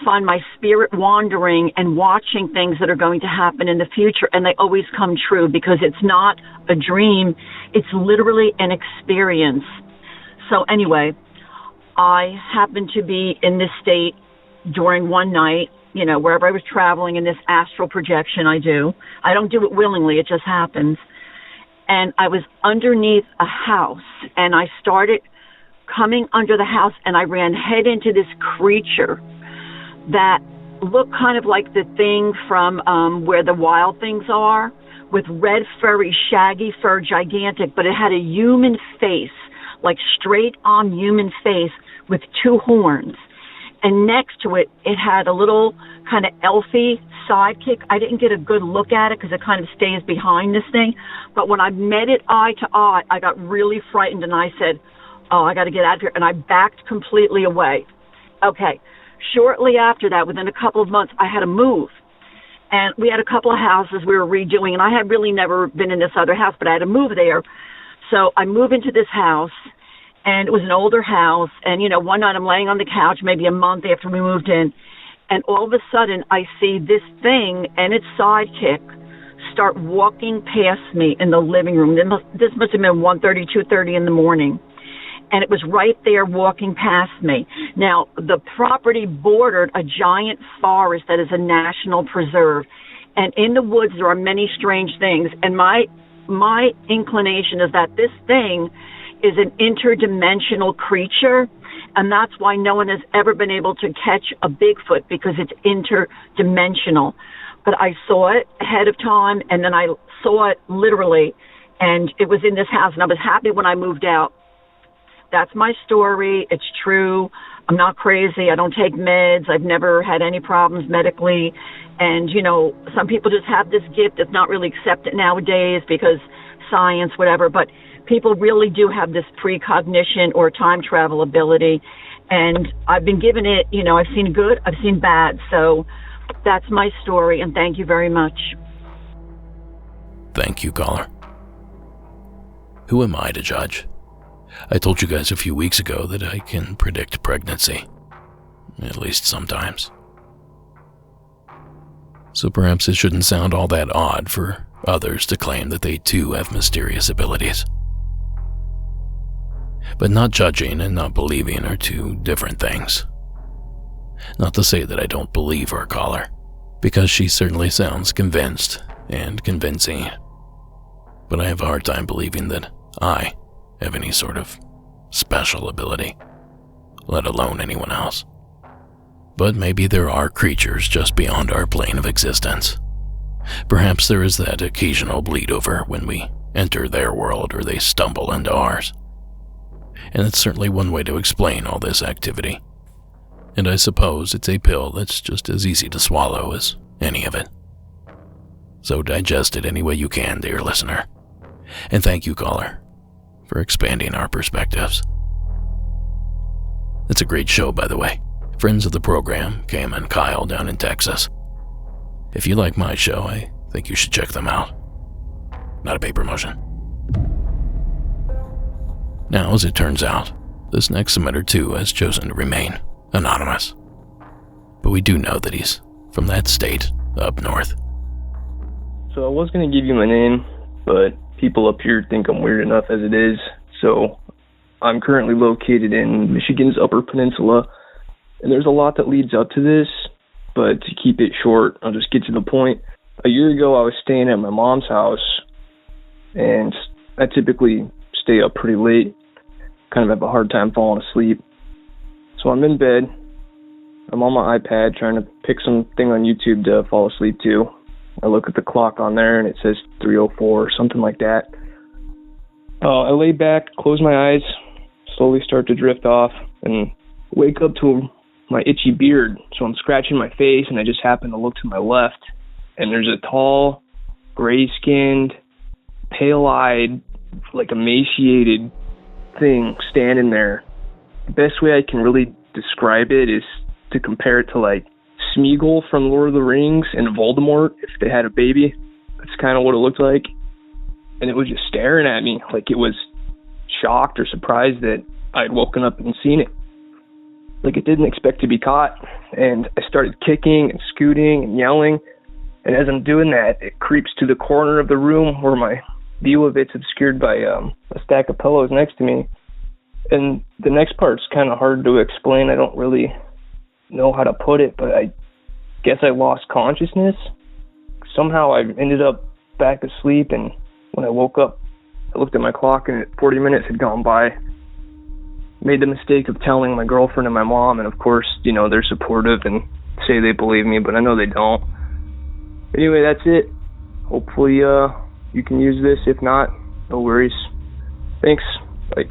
find my spirit wandering and watching things that are going to happen in the future, and they always come true because it's not a dream. It's literally an experience. So anyway, I happened to be in this state during one night, wherever I was traveling in this astral projection I do. I don't do it willingly, it just happens. And I was underneath a house, and I started coming under the house, and I ran head into this creature that looked kind of like the thing from where the wild things are, with red, furry, shaggy fur, gigantic, but it had a human face, like straight-on human face with two horns. And next to it, it had a little kind of elfy sidekick. I didn't get a good look at it because it kind of stays behind this thing. But when I met it eye to eye, I got really frightened, and I said, oh, I got to get out of here. And I backed completely away. Okay. Shortly after that, within a couple of months, I had to move. And we had a couple of houses we were redoing, and I had really never been in this other house, but I had to move there. So I moved into this house, and it was an older house. And, one night I'm laying on the couch, maybe a month after we moved in, and all of a sudden I see this thing and its sidekick start walking past me in the living room. This must have been 1:30, 2:30 in the morning. And it was right there walking past me. Now, the property bordered a giant forest that is a national preserve. And in the woods, there are many strange things. And my inclination is that this thing is an interdimensional creature. And that's why no one has ever been able to catch a Bigfoot, because it's interdimensional. But I saw it ahead of time, and then I saw it literally. And it was in this house. And I was happy when I moved out. That's my story. It's true. I'm not crazy. I don't take meds. I've never had any problems medically. And, some people just have this gift that's not really accepted nowadays because science, whatever. But people really do have this precognition or time travel ability. And I've been given it, I've seen good, I've seen bad. So that's my story. And thank you very much. Thank you, caller. Who am I to judge? I told you guys a few weeks ago that I can predict pregnancy, at least sometimes. So perhaps it shouldn't sound all that odd for others to claim that they too have mysterious abilities. But not judging and not believing are two different things. Not to say that I don't believe our caller, because she certainly sounds convinced and convincing. But I have a hard time believing that I have any sort of special ability, let alone anyone else. But maybe there are creatures just beyond our plane of existence. Perhaps there is that occasional bleed over when we enter their world or they stumble into ours. And it's certainly one way to explain all this activity. And I suppose it's a pill that's just as easy to swallow as any of it. So digest it any way you can, dear listener. And thank you, caller, for expanding our perspectives. It's a great show, by the way. Friends of the program, Cam and Kyle down in Texas. If you like my show, I think you should check them out. Not a paid promotion. Now, as it turns out, this next submitter too has chosen to remain anonymous. but we do know that he's from that state up north. So I was going to give you my name, but people up here think I'm weird enough as it is. So I'm currently located in Michigan's Upper Peninsula, and there's a lot that leads up to this, but to keep it short, I'll just get to the point. A year ago, I was staying at my mom's house, and I typically stay up pretty late, kind of have a hard time falling asleep. So I'm in bed. I'm on my iPad trying to pick something on YouTube to fall asleep to. I look at the clock on there, and it says 3:04 or something like that. I lay back, close my eyes, slowly start to drift off, and wake up to my itchy beard. So I'm scratching my face, and I just happen to look to my left, and there's a tall, gray-skinned, pale-eyed, like emaciated thing standing there. The best way I can really describe it is to compare it to like Smeagol from Lord of the Rings and Voldemort if they had a baby. That's kind of what it looked like. And it was just staring at me like it was shocked or surprised that I'd woken up and seen it. Like it didn't expect to be caught. And I started kicking and scooting and yelling. And as I'm doing that, it creeps to the corner of the room where my view of it's obscured by a stack of pillows next to me. And the next part's kind of hard to explain. I don't really know how to put it, but I guess I lost consciousness. Somehow I ended up back asleep, and when I woke up, I looked at my clock and 40 minutes had gone by. Made the mistake of telling my girlfriend and my mom, and of course, you know, they're supportive and say they believe me, but I know they don't. Anyway, that's it. Hopefully, you can use this. If not, no worries. Thanks. Bye.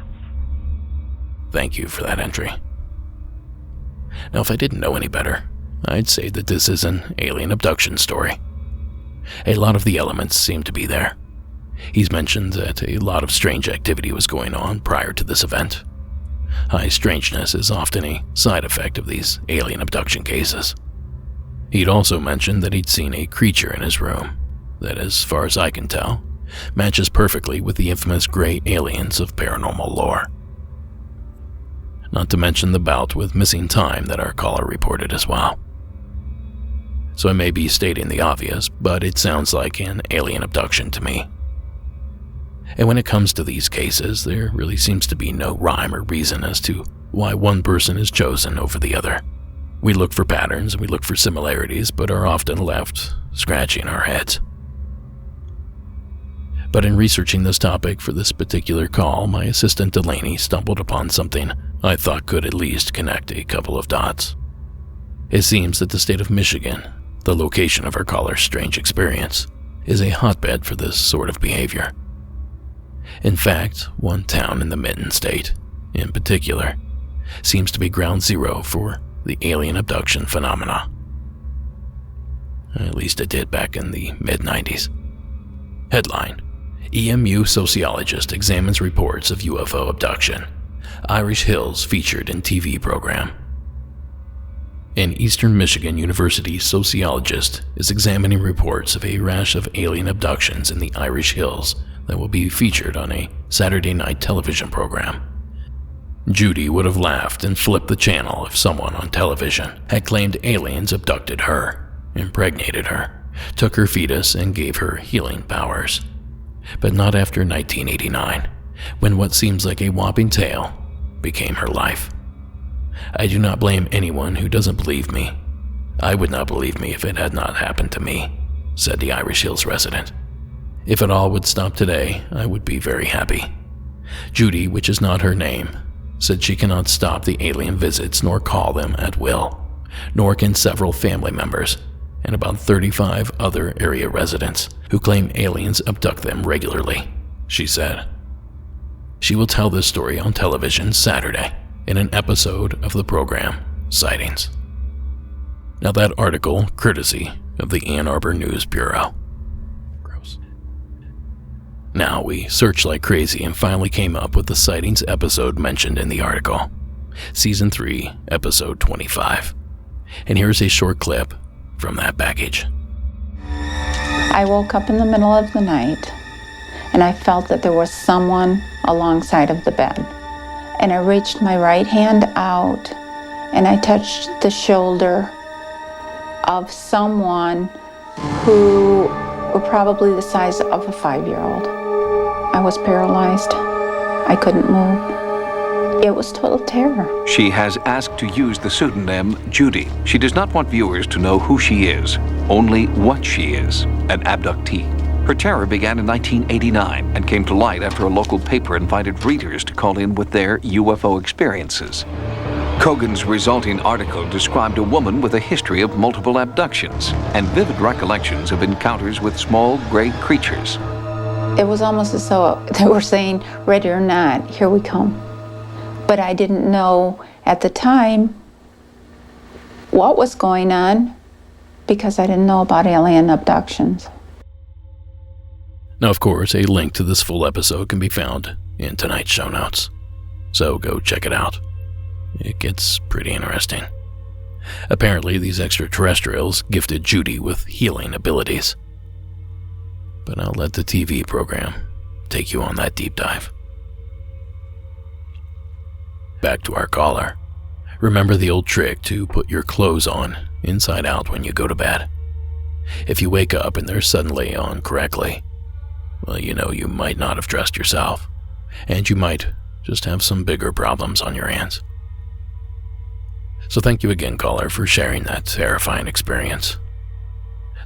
Thank you for that entry. Now, if I didn't know any better, I'd say that this is an alien abduction story. A lot of the elements seem to be there. He's mentioned that a lot of strange activity was going on prior to this event. High strangeness is often a side effect of these alien abduction cases. He'd also mentioned that he'd seen a creature in his room that, as far as I can tell, matches perfectly with the infamous gray aliens of paranormal lore. Not to mention the bout with missing time that our caller reported as well. So I may be stating the obvious, but it sounds like an alien abduction to me. And when it comes to these cases, there really seems to be no rhyme or reason as to why one person is chosen over the other. We look for patterns and we look for similarities, but are often left scratching our heads. But in researching this topic for this particular call, my assistant Delaney stumbled upon something I thought could at least connect a couple of dots. It seems that the state of Michigan, the location of our caller's strange experience, is a hotbed for this sort of behavior. In fact, one town in the Mitten State, in particular, seems to be ground zero for the alien abduction phenomena. At least it did back in the mid-90s. Headline: EMU sociologist examines reports of UFO abduction. Irish Hills featured in TV program. An Eastern Michigan University sociologist is examining reports of a rash of alien abductions in the Irish Hills that will be featured on a Saturday night television program. Judy would have laughed and flipped the channel if someone on television had claimed aliens abducted her, impregnated her, took her fetus, and gave her healing powers. But not after 1989, when what seems like a whopping tale became her life. I do not blame anyone who doesn't believe me. I would not believe me if it had not happened to me, said the Irish Hills resident. If it all would stop today, I would be very happy. Judy, which is not her name, said she cannot stop the alien visits nor call them at will, nor can several family members and about 35 other area residents who claim aliens abduct them regularly, she said. She will tell this story on television Saturday in an episode of the program Sightings. Now that article, courtesy of the Ann Arbor News Bureau. Gross. Now we searched like crazy and finally came up with the Sightings episode mentioned in the article. Season 3, Episode 25. And here's a short clip from that package. I woke up in the middle of the night and I felt that there was someone alongside of the bed. And I reached my right hand out and I touched the shoulder of someone who were probably the size of a 5-year-old. I was paralyzed. I couldn't move. It was total terror. She has asked to use the pseudonym Judy. She does not want viewers to know who she is, only what she is, an abductee. Her terror began in 1989 and came to light after a local paper invited readers to call in with their UFO experiences. Kogan's resulting article described a woman with a history of multiple abductions and vivid recollections of encounters with small gray creatures. It was almost as though they were saying, ready or not, here we come. But I didn't know at the time what was going on because I didn't know about alien abductions. Now, of course, a link to this full episode can be found in tonight's show notes, so go check it out. It gets pretty interesting. Apparently, these extraterrestrials gifted Judy with healing abilities. But I'll let the TV program take you on that deep dive. Back to our caller. Remember the old trick to put your clothes on inside out when you go to bed. If you wake up and they're suddenly on correctly, well, you know you might not have dressed yourself, and you might just have some bigger problems on your hands. So thank you again, caller, for sharing that terrifying experience.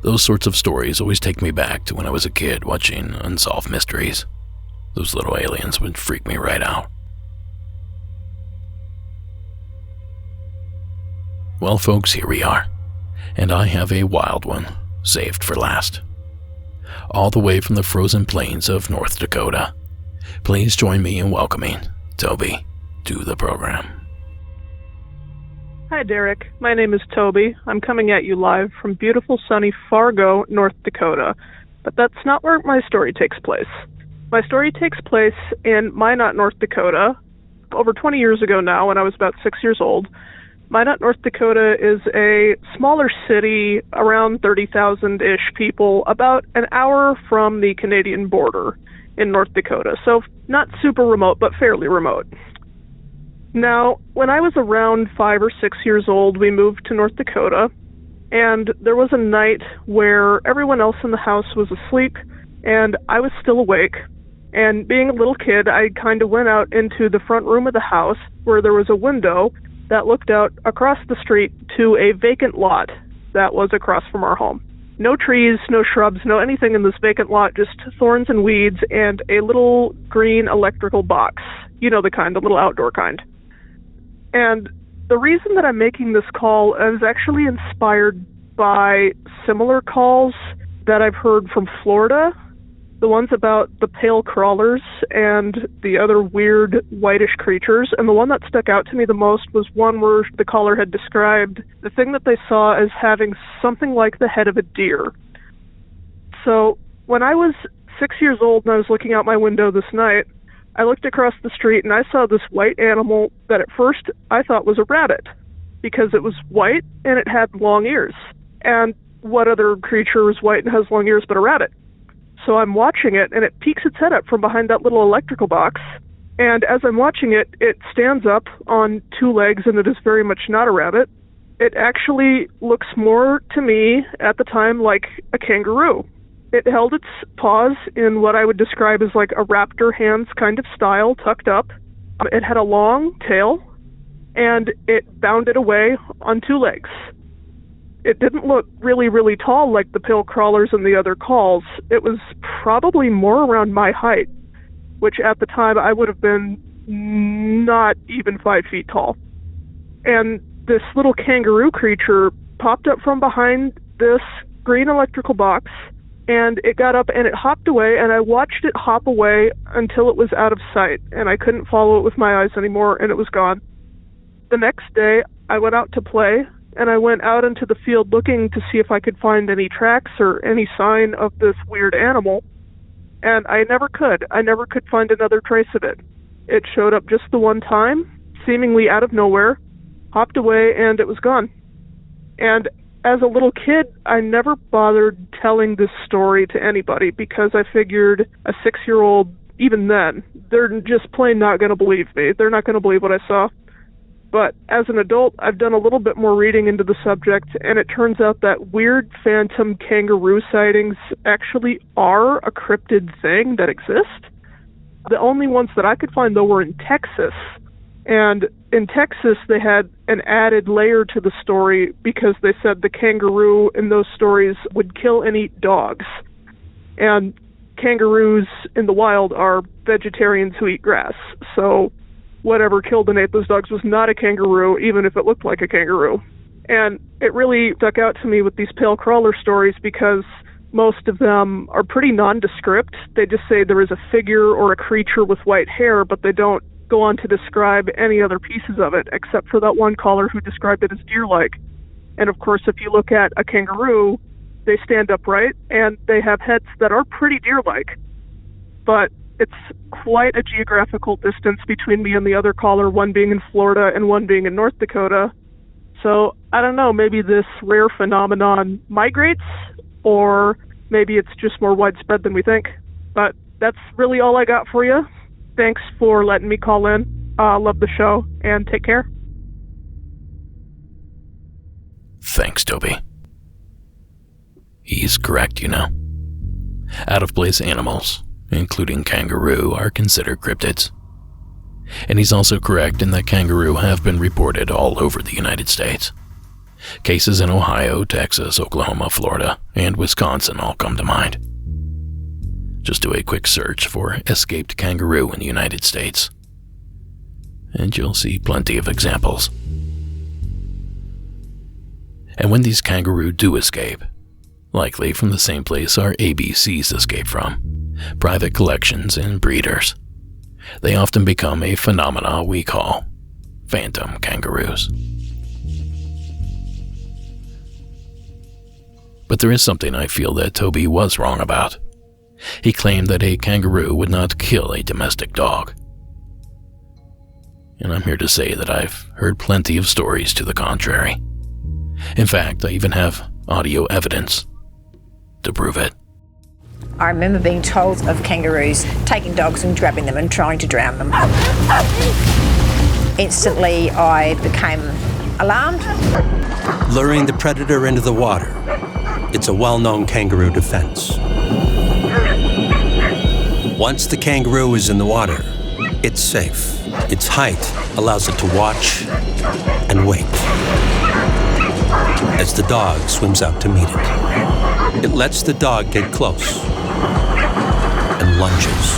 Those sorts of stories always take me back to when I was a kid watching Unsolved Mysteries. Those little aliens would freak me right out. Well, folks, here we are, and I have a wild one saved for last. All the way from the frozen plains of North Dakota. Please join me in welcoming Toby to the program. Hi, Derek. My name is Toby. I'm coming at you live from beautiful sunny Fargo, North Dakota. But that's not where my story takes place. My story takes place in Minot, North Dakota, over 20 years ago now, when I was about 6 years old. Minot, North Dakota is a smaller city, around 30,000-ish people, about an hour from the Canadian border in North Dakota. So not super remote, but fairly remote. Now, when I was around 5 or 6 years old, we moved to North Dakota, and there was a night where everyone else in the house was asleep, and I was still awake. And being a little kid, I kind of went out into the front room of the house where there was a window that looked out across the street to a vacant lot that was across from our home. No trees, no shrubs, no anything in this vacant lot, just thorns and weeds and a little green electrical box. You know the kind, the little outdoor kind. And the reason that I'm making this call is actually inspired by similar calls that I've heard from Florida, the ones about the pale crawlers and the other weird whitish creatures. And the one that stuck out to me the most was one where the caller had described the thing that they saw as having something like the head of a deer. So when I was 6 years old and I was looking out my window this night, I looked across the street and I saw this white animal that at first I thought was a rabbit because it was white and it had long ears. And what other creature is white and has long ears but a rabbit? So I'm watching it and it peeks its head up from behind that little electrical box. And as I'm watching it, it stands up on two legs and it is very much not a rabbit. It actually looks more to me at the time like a kangaroo. It held its paws in what I would describe as like a raptor hands kind of style, tucked up. It had a long tail, and it bounded away on two legs. It didn't look really, really tall like the pale crawlers and the other calls. It was probably more around my height, which at the time I would have been not even 5 feet tall. And this little kangaroo creature popped up from behind this green electrical box, and it got up and it hopped away, and I watched it hop away until it was out of sight, and I couldn't follow it with my eyes anymore, and it was gone. The next day, I went out to play, and I went out into the field looking to see if I could find any tracks or any sign of this weird animal, and I never could. I never could find another trace of it. It showed up just the one time, seemingly out of nowhere, hopped away, and it was gone. And as a little kid, I never bothered telling this story to anybody because I figured a 6-year-old, even then, they're just plain not going to believe me. They're not going to believe what I saw. But as an adult, I've done a little bit more reading into the subject, and it turns out that weird phantom kangaroo sightings actually are a cryptid thing that exists. The only ones that I could find, though, were in Texas. And in Texas, they had an added layer to the story because they said the kangaroo in those stories would kill and eat dogs. And kangaroos in the wild are vegetarians who eat grass. So whatever killed and ate those dogs was not a kangaroo, even if it looked like a kangaroo. And it really stuck out to me with these pale crawler stories because most of them are pretty nondescript. They just say there is a figure or a creature with white hair, but they don't go on to describe any other pieces of it, except for that one caller who described it as deer-like. And of course, if you look at a kangaroo, they stand upright, and they have heads that are pretty deer-like. But it's quite a geographical distance between me and the other caller, one being in Florida and one being in North Dakota. So, I don't know, maybe this rare phenomenon migrates, or maybe it's just more widespread than we think. But that's really all I got for you. Thanks for letting me call in. Love the show, and take care. Thanks, Toby. He's correct, you know. Out-of-place animals, including kangaroo, are considered cryptids. And he's also correct in that kangaroo have been reported all over the United States. Cases in Ohio, Texas, Oklahoma, Florida, and Wisconsin all come to mind. Just do a quick search for escaped kangaroo in the United States, and you'll see plenty of examples. And when these kangaroo do escape, likely from the same place our ABCs escape from, private collections and breeders, they often become a phenomena we call phantom kangaroos. But there is something I feel that Toby was wrong about. He claimed that a kangaroo would not kill a domestic dog. And I'm here to say that I've heard plenty of stories to the contrary. In fact, I even have audio evidence to prove it. I remember being told of kangaroos taking dogs and grabbing them and trying to drown them. Instantly, I became alarmed. Luring the predator into the water. It's a well-known kangaroo defense. Once the kangaroo is in the water, it's safe. Its height allows it to watch and wait as the dog swims out to meet it. It lets the dog get close and lunges,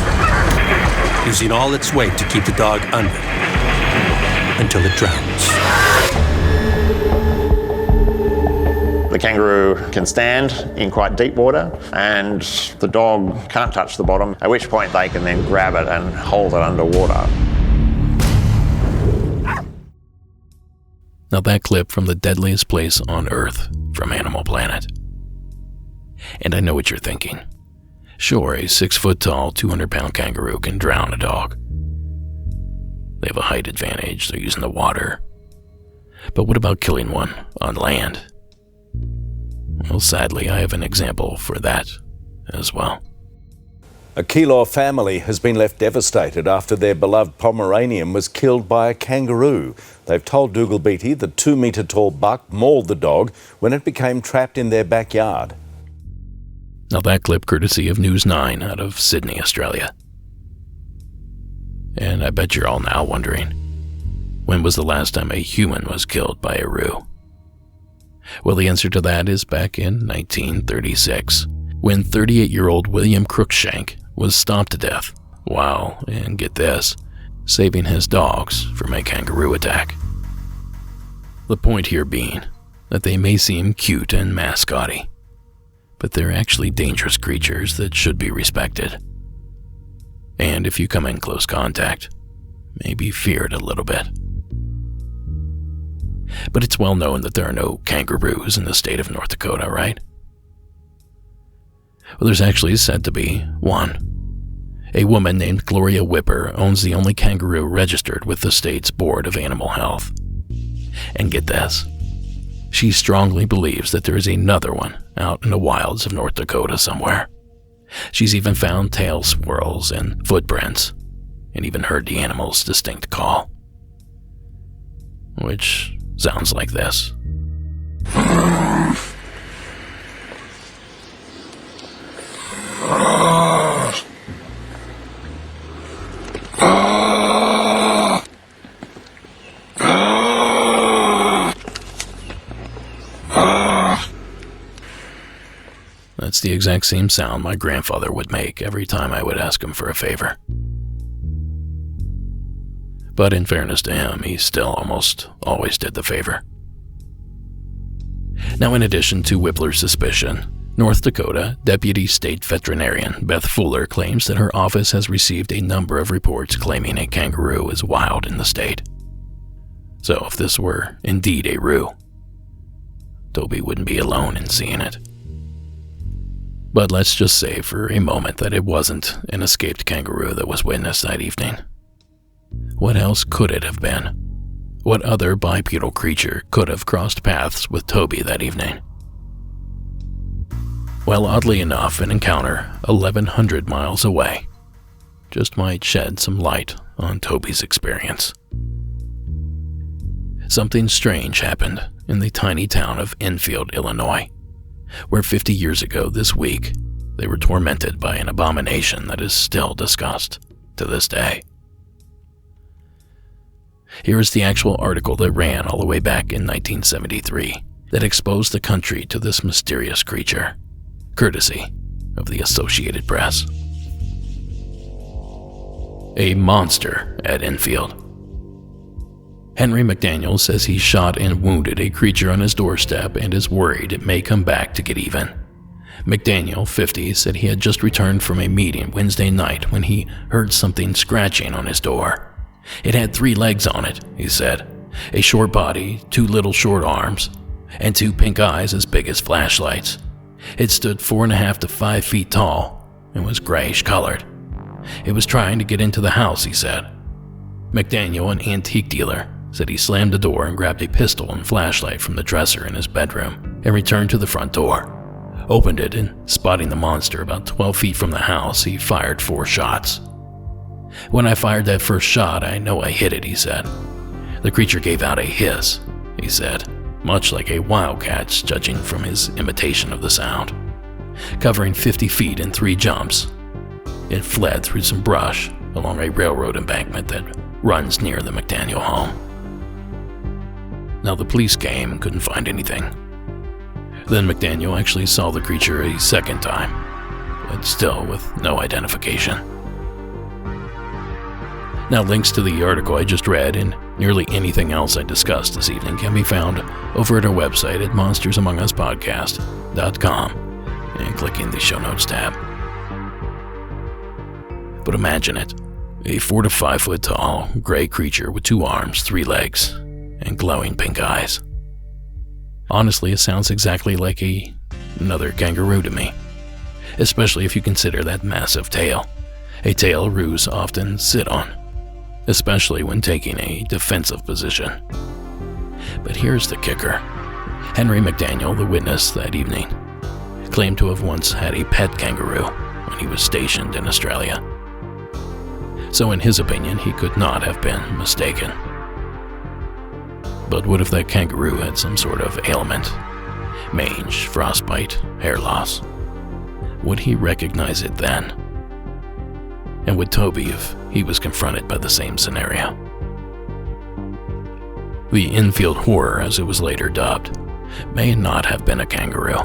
using all its weight to keep the dog under until it drowns. The kangaroo can stand in quite deep water and the dog can't touch the bottom, at which point they can then grab it and hold it underwater. Now that clip from the deadliest place on Earth from Animal Planet. And I know what you're thinking. Sure, a 6-foot-tall, 200-pound kangaroo can drown a dog. They have a height advantage, they're using the water. But what about killing one on land? Well, sadly, I have an example for that as well. A Keilor family has been left devastated after their beloved Pomeranian was killed by a kangaroo. They've told Dougal Beatty the 2-metre-tall buck mauled the dog when it became trapped in their backyard. Now that clip courtesy of News 9 out of Sydney, Australia. And I bet you're all now wondering, when was the last time a human was killed by a roo? Well, the answer to that is back in 1936, when 38-year-old William Cruikshank was stomped to death while, and get this, saving his dogs from a kangaroo attack. The point here being that they may seem cute and mascotty, but they're actually dangerous creatures that should be respected. And if you come in close contact, maybe feared a little bit. But it's well known that there are no kangaroos in the state of North Dakota, right? Well, there's actually said to be one. A woman named Gloria Whipper owns the only kangaroo registered with the state's Board of Animal Health. And get this, she strongly believes that there is another one out in the wilds of North Dakota somewhere. She's even found tail swirls and footprints, and even heard the animal's distinct call. which sounds like this. That's the exact same sound my grandfather would make every time I would ask him for a favor. But in fairness to him, he still almost always did the favor. Now, in addition to Whippler's suspicion, North Dakota Deputy State Veterinarian Beth Fuller claims that her office has received a number of reports claiming a kangaroo is wild in the state. So if this were indeed a rue, Toby wouldn't be alone in seeing it. But let's just say for a moment that it wasn't an escaped kangaroo that was witnessed that evening. What else could it have been? What other bipedal creature could have crossed paths with Toby that evening? Well, oddly enough, an encounter 1,100 miles away just might shed some light on Toby's experience. Something strange happened in the tiny town of Enfield, Illinois, where 50 years ago this week, they were tormented by an abomination that is still discussed to this day. Here is the actual article that ran all the way back in 1973 that exposed the country to this mysterious creature, courtesy of the Associated Press. A monster at Enfield. Henry McDaniel says he shot and wounded a creature on his doorstep and is worried it may come back to get even. McDaniel, 50, said he had just returned from a meeting Wednesday night when he heard something scratching on his door. It had 3 legs on it, he said, a short body, 2 little short arms, and 2 pink eyes as big as flashlights. It stood 4.5 to 5 feet tall and was grayish colored. It was trying to get into the house, he said. McDaniel, an antique dealer, said he slammed the door and grabbed a pistol and flashlight from the dresser in his bedroom and returned to the front door, opened it, and spotting the monster about 12 feet from the house, he fired 4 shots. When I fired that first shot, I know I hit it, he said. The creature gave out a hiss, he said, much like a wildcat's, judging from his imitation of the sound. Covering 50 feet in 3 jumps, it fled through some brush along a railroad embankment that runs near the McDaniel home. Now, the police came and couldn't find anything. Then McDaniel actually saw the creature a second time, but still with no identification. Now, links to the article I just read and nearly anything else I discussed this evening can be found over at our website at monstersamonguspodcast.com and clicking the show notes tab. But imagine it, a 4 to 5 foot tall, gray creature with 2 arms, 3 legs, and glowing pink eyes. Honestly, it sounds exactly like another kangaroo to me, especially if you consider that massive tail, a tail roos often sit on, especially when taking a defensive position. But here's the kicker. Henry McDaniel, the witness that evening, claimed to have once had a pet kangaroo when he was stationed in Australia. So in his opinion, he could not have been mistaken. But what if that kangaroo had some sort of ailment? Mange, frostbite, hair loss. Would he recognize it then? And would Toby if he was confronted by the same scenario? The Enfield Horror, as it was later dubbed, may not have been a kangaroo,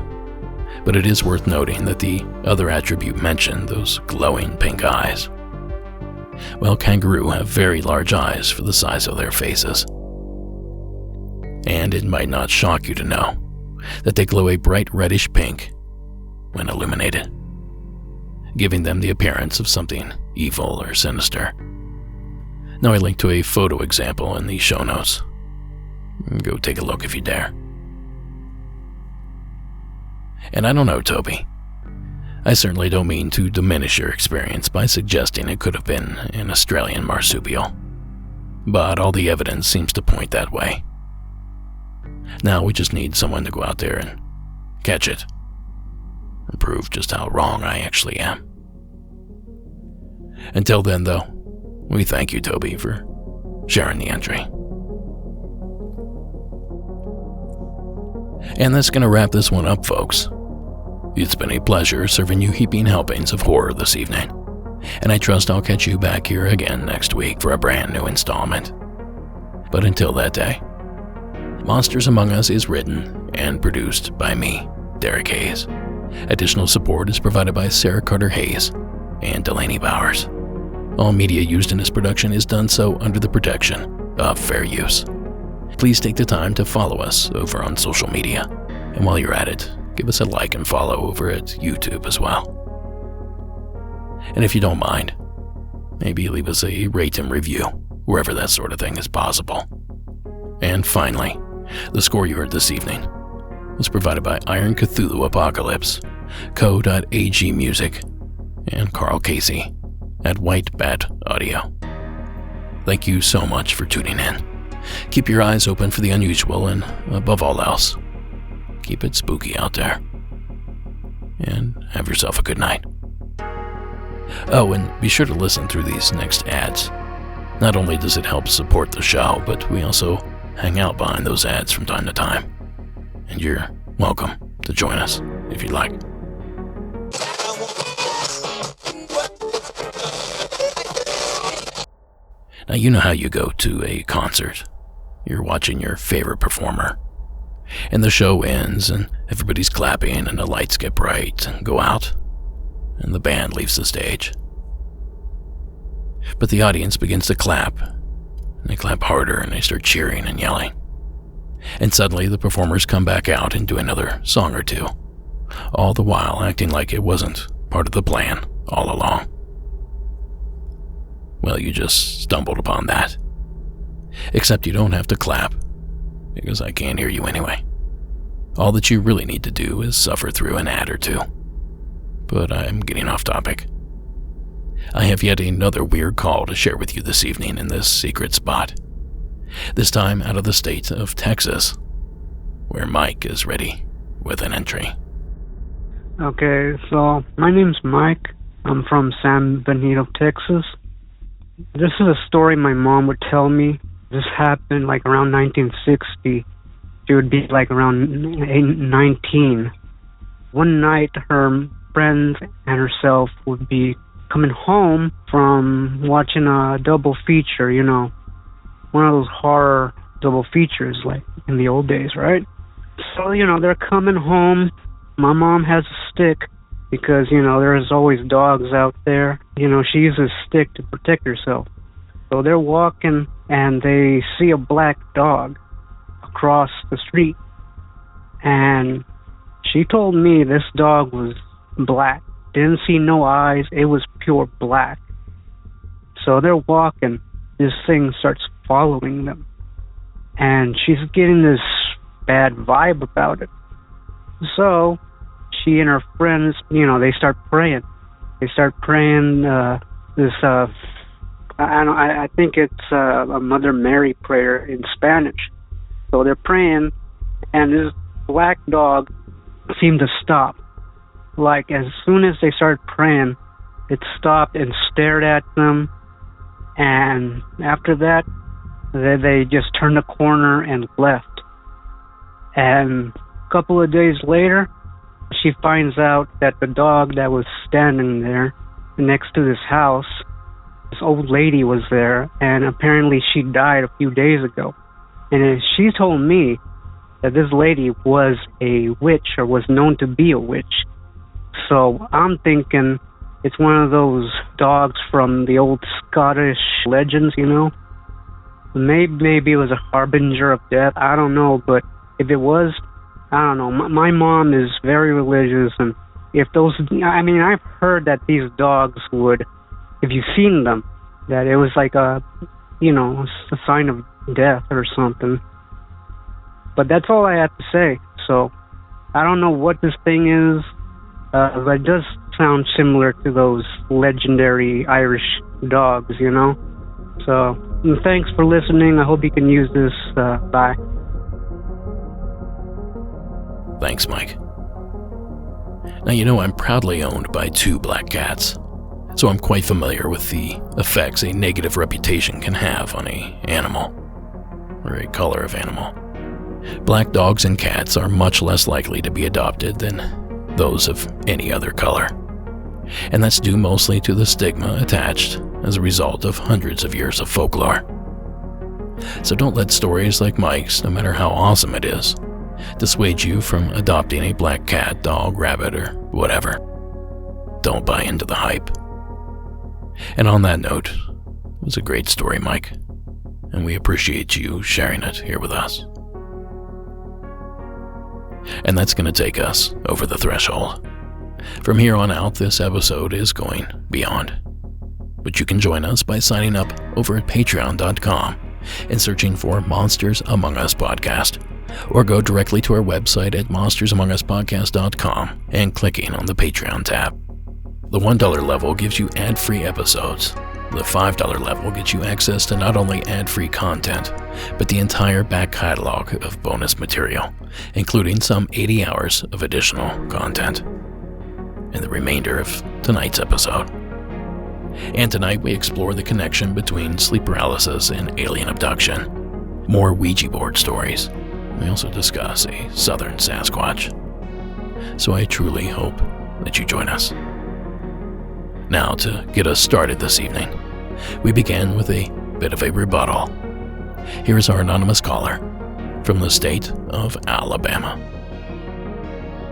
but it is worth noting that the other attribute mentioned, those glowing pink eyes, well, kangaroo have very large eyes for the size of their faces. And it might not shock you to know that they glow a bright reddish pink when illuminated, giving them the appearance of something evil or sinister. Now I link to a photo example in the show notes. Go take a look if you dare. And I don't know, Toby. I certainly don't mean to diminish your experience by suggesting it could have been an Australian marsupial, but all the evidence seems to point that way. Now we just need someone to go out there and catch it and prove just how wrong I actually am. Until then, though, we thank you, Toby, for sharing the entry. And that's going to wrap this one up, folks. It's been a pleasure serving you heaping helpings of horror this evening, and I trust I'll catch you back here again next week for a brand new installment. But until that day, Monsters Among Us is written and produced by me, Derek Hayes. Additional support is provided by Sarah Carter Hayes and Delaney Bowers. All media used in this production is done so under the protection of fair use. Please take the time to follow us over on social media, and while you're at it, give us a like and follow over at YouTube as well. And if you don't mind, maybe leave us a rate and review wherever that sort of thing is possible. And finally, the score you heard this evening was provided by Iron Cthulhu Apocalypse, Co.AG Music, and Carl Casey at White Bat Audio. Thank you so much for tuning in. Keep your eyes open for the unusual, and above all else, keep it spooky out there. And have yourself a good night. Oh, and be sure to listen through these next ads. Not only does it help support the show, but we also hang out behind those ads from time to time. And you're welcome to join us if you'd like. Now, you know how you go to a concert. You're watching your favorite performer, and the show ends, and everybody's clapping, and the lights get bright and go out, and the band leaves the stage. But the audience begins to clap, and they clap harder, and they start cheering and yelling. And suddenly the performers come back out and do another song or two, all the while acting like it wasn't part of the plan all along. Well, you just stumbled upon that. Except you don't have to clap, because I can't hear you anyway. All that you really need to do is suffer through an ad or two. But I'm getting off topic. I have yet another weird call to share with you this evening in this secret spot. This time out of the state of Texas, where Mike is ready with an entry. Okay, so my name's Mike. I'm from San Benito, Texas. This is a story my mom would tell me. This happened like around 1960. She would be like around 19. One night, her friends and herself would be coming home from watching a double feature, you know, one of those horror double features like in the old days, right? So, you know, they're coming home. My mom has a stick because, you know, there's always dogs out there. You know, she uses a stick to protect herself. So they're walking and they see a black dog across the street. And she told me this dog was black. Didn't see no eyes. It was pure black. So they're walking. This thing starts following them. And she's getting this bad vibe about it. So she and her friends, you know, they start praying. They start praying I think it's a Mother Mary prayer in Spanish. So they're praying, and this black dog seemed to stop. Like, as soon as they started praying, it stopped and stared at them. And after that, they just turned a corner and left. And a couple of days later, she finds out that the dog that was standing there next to this house, this old lady was there, and apparently she died a few days ago. And she told me that this lady was a witch, or was known to be a witch. So I'm thinking it's one of those dogs from the old Scottish legends, you know? Maybe it was a harbinger of death. I don't know, but if it was, I don't know. My mom is very religious, and if those, I mean, I've heard that these dogs would, if you've seen them, that it was like a, you know, a sign of death or something. But that's all I have to say. So I don't know what this thing is, but it does sound similar to those legendary Irish dogs, you know? So thanks for listening. I hope you can use this. Bye. Thanks, Mike. Now, you know I'm proudly owned by 2 black cats, so I'm quite familiar with the effects a negative reputation can have on an animal, or a color of animal. Black dogs and cats are much less likely to be adopted than those of any other color. And that's due mostly to the stigma attached as a result of hundreds of years of folklore. So don't let stories like Mike's, no matter how awesome it is, dissuade you from adopting a black cat, dog, rabbit, or whatever. Don't buy into the hype. And on that note, it was a great story, Mike, and we appreciate you sharing it here with us. And that's going to take us over the threshold. From here on out, this episode is going beyond. But you can join us by signing up over at patreon.com and searching for Monsters Among Us Podcast, or go directly to our website at monstersamonguspodcast.com and clicking on the Patreon tab. The $1 level gives you ad-free episodes. The $5 level gets you access to not only ad-free content, but the entire back catalog of bonus material, including some 80 hours of additional content, and the remainder of tonight's episode. And tonight we explore the connection between sleep paralysis and alien abduction. More Ouija board stories. We also discuss a southern Sasquatch. So I truly hope that you join us. Now, to get us started this evening, we begin with a bit of a rebuttal. Here is our anonymous caller from the state of Alabama.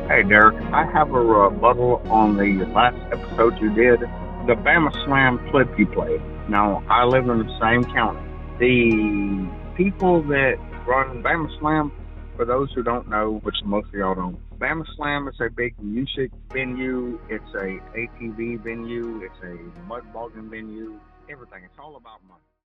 Hey, Derek. I have a rebuttal on the last episode you did. The Bama Slam clip you played. Now, I live in the same county. The people that run Bama Slam, for those who don't know, which most of y'all don't, Bama Slam is a big music venue. It's a ATV venue. It's a mud bogging venue. Everything. It's all about money.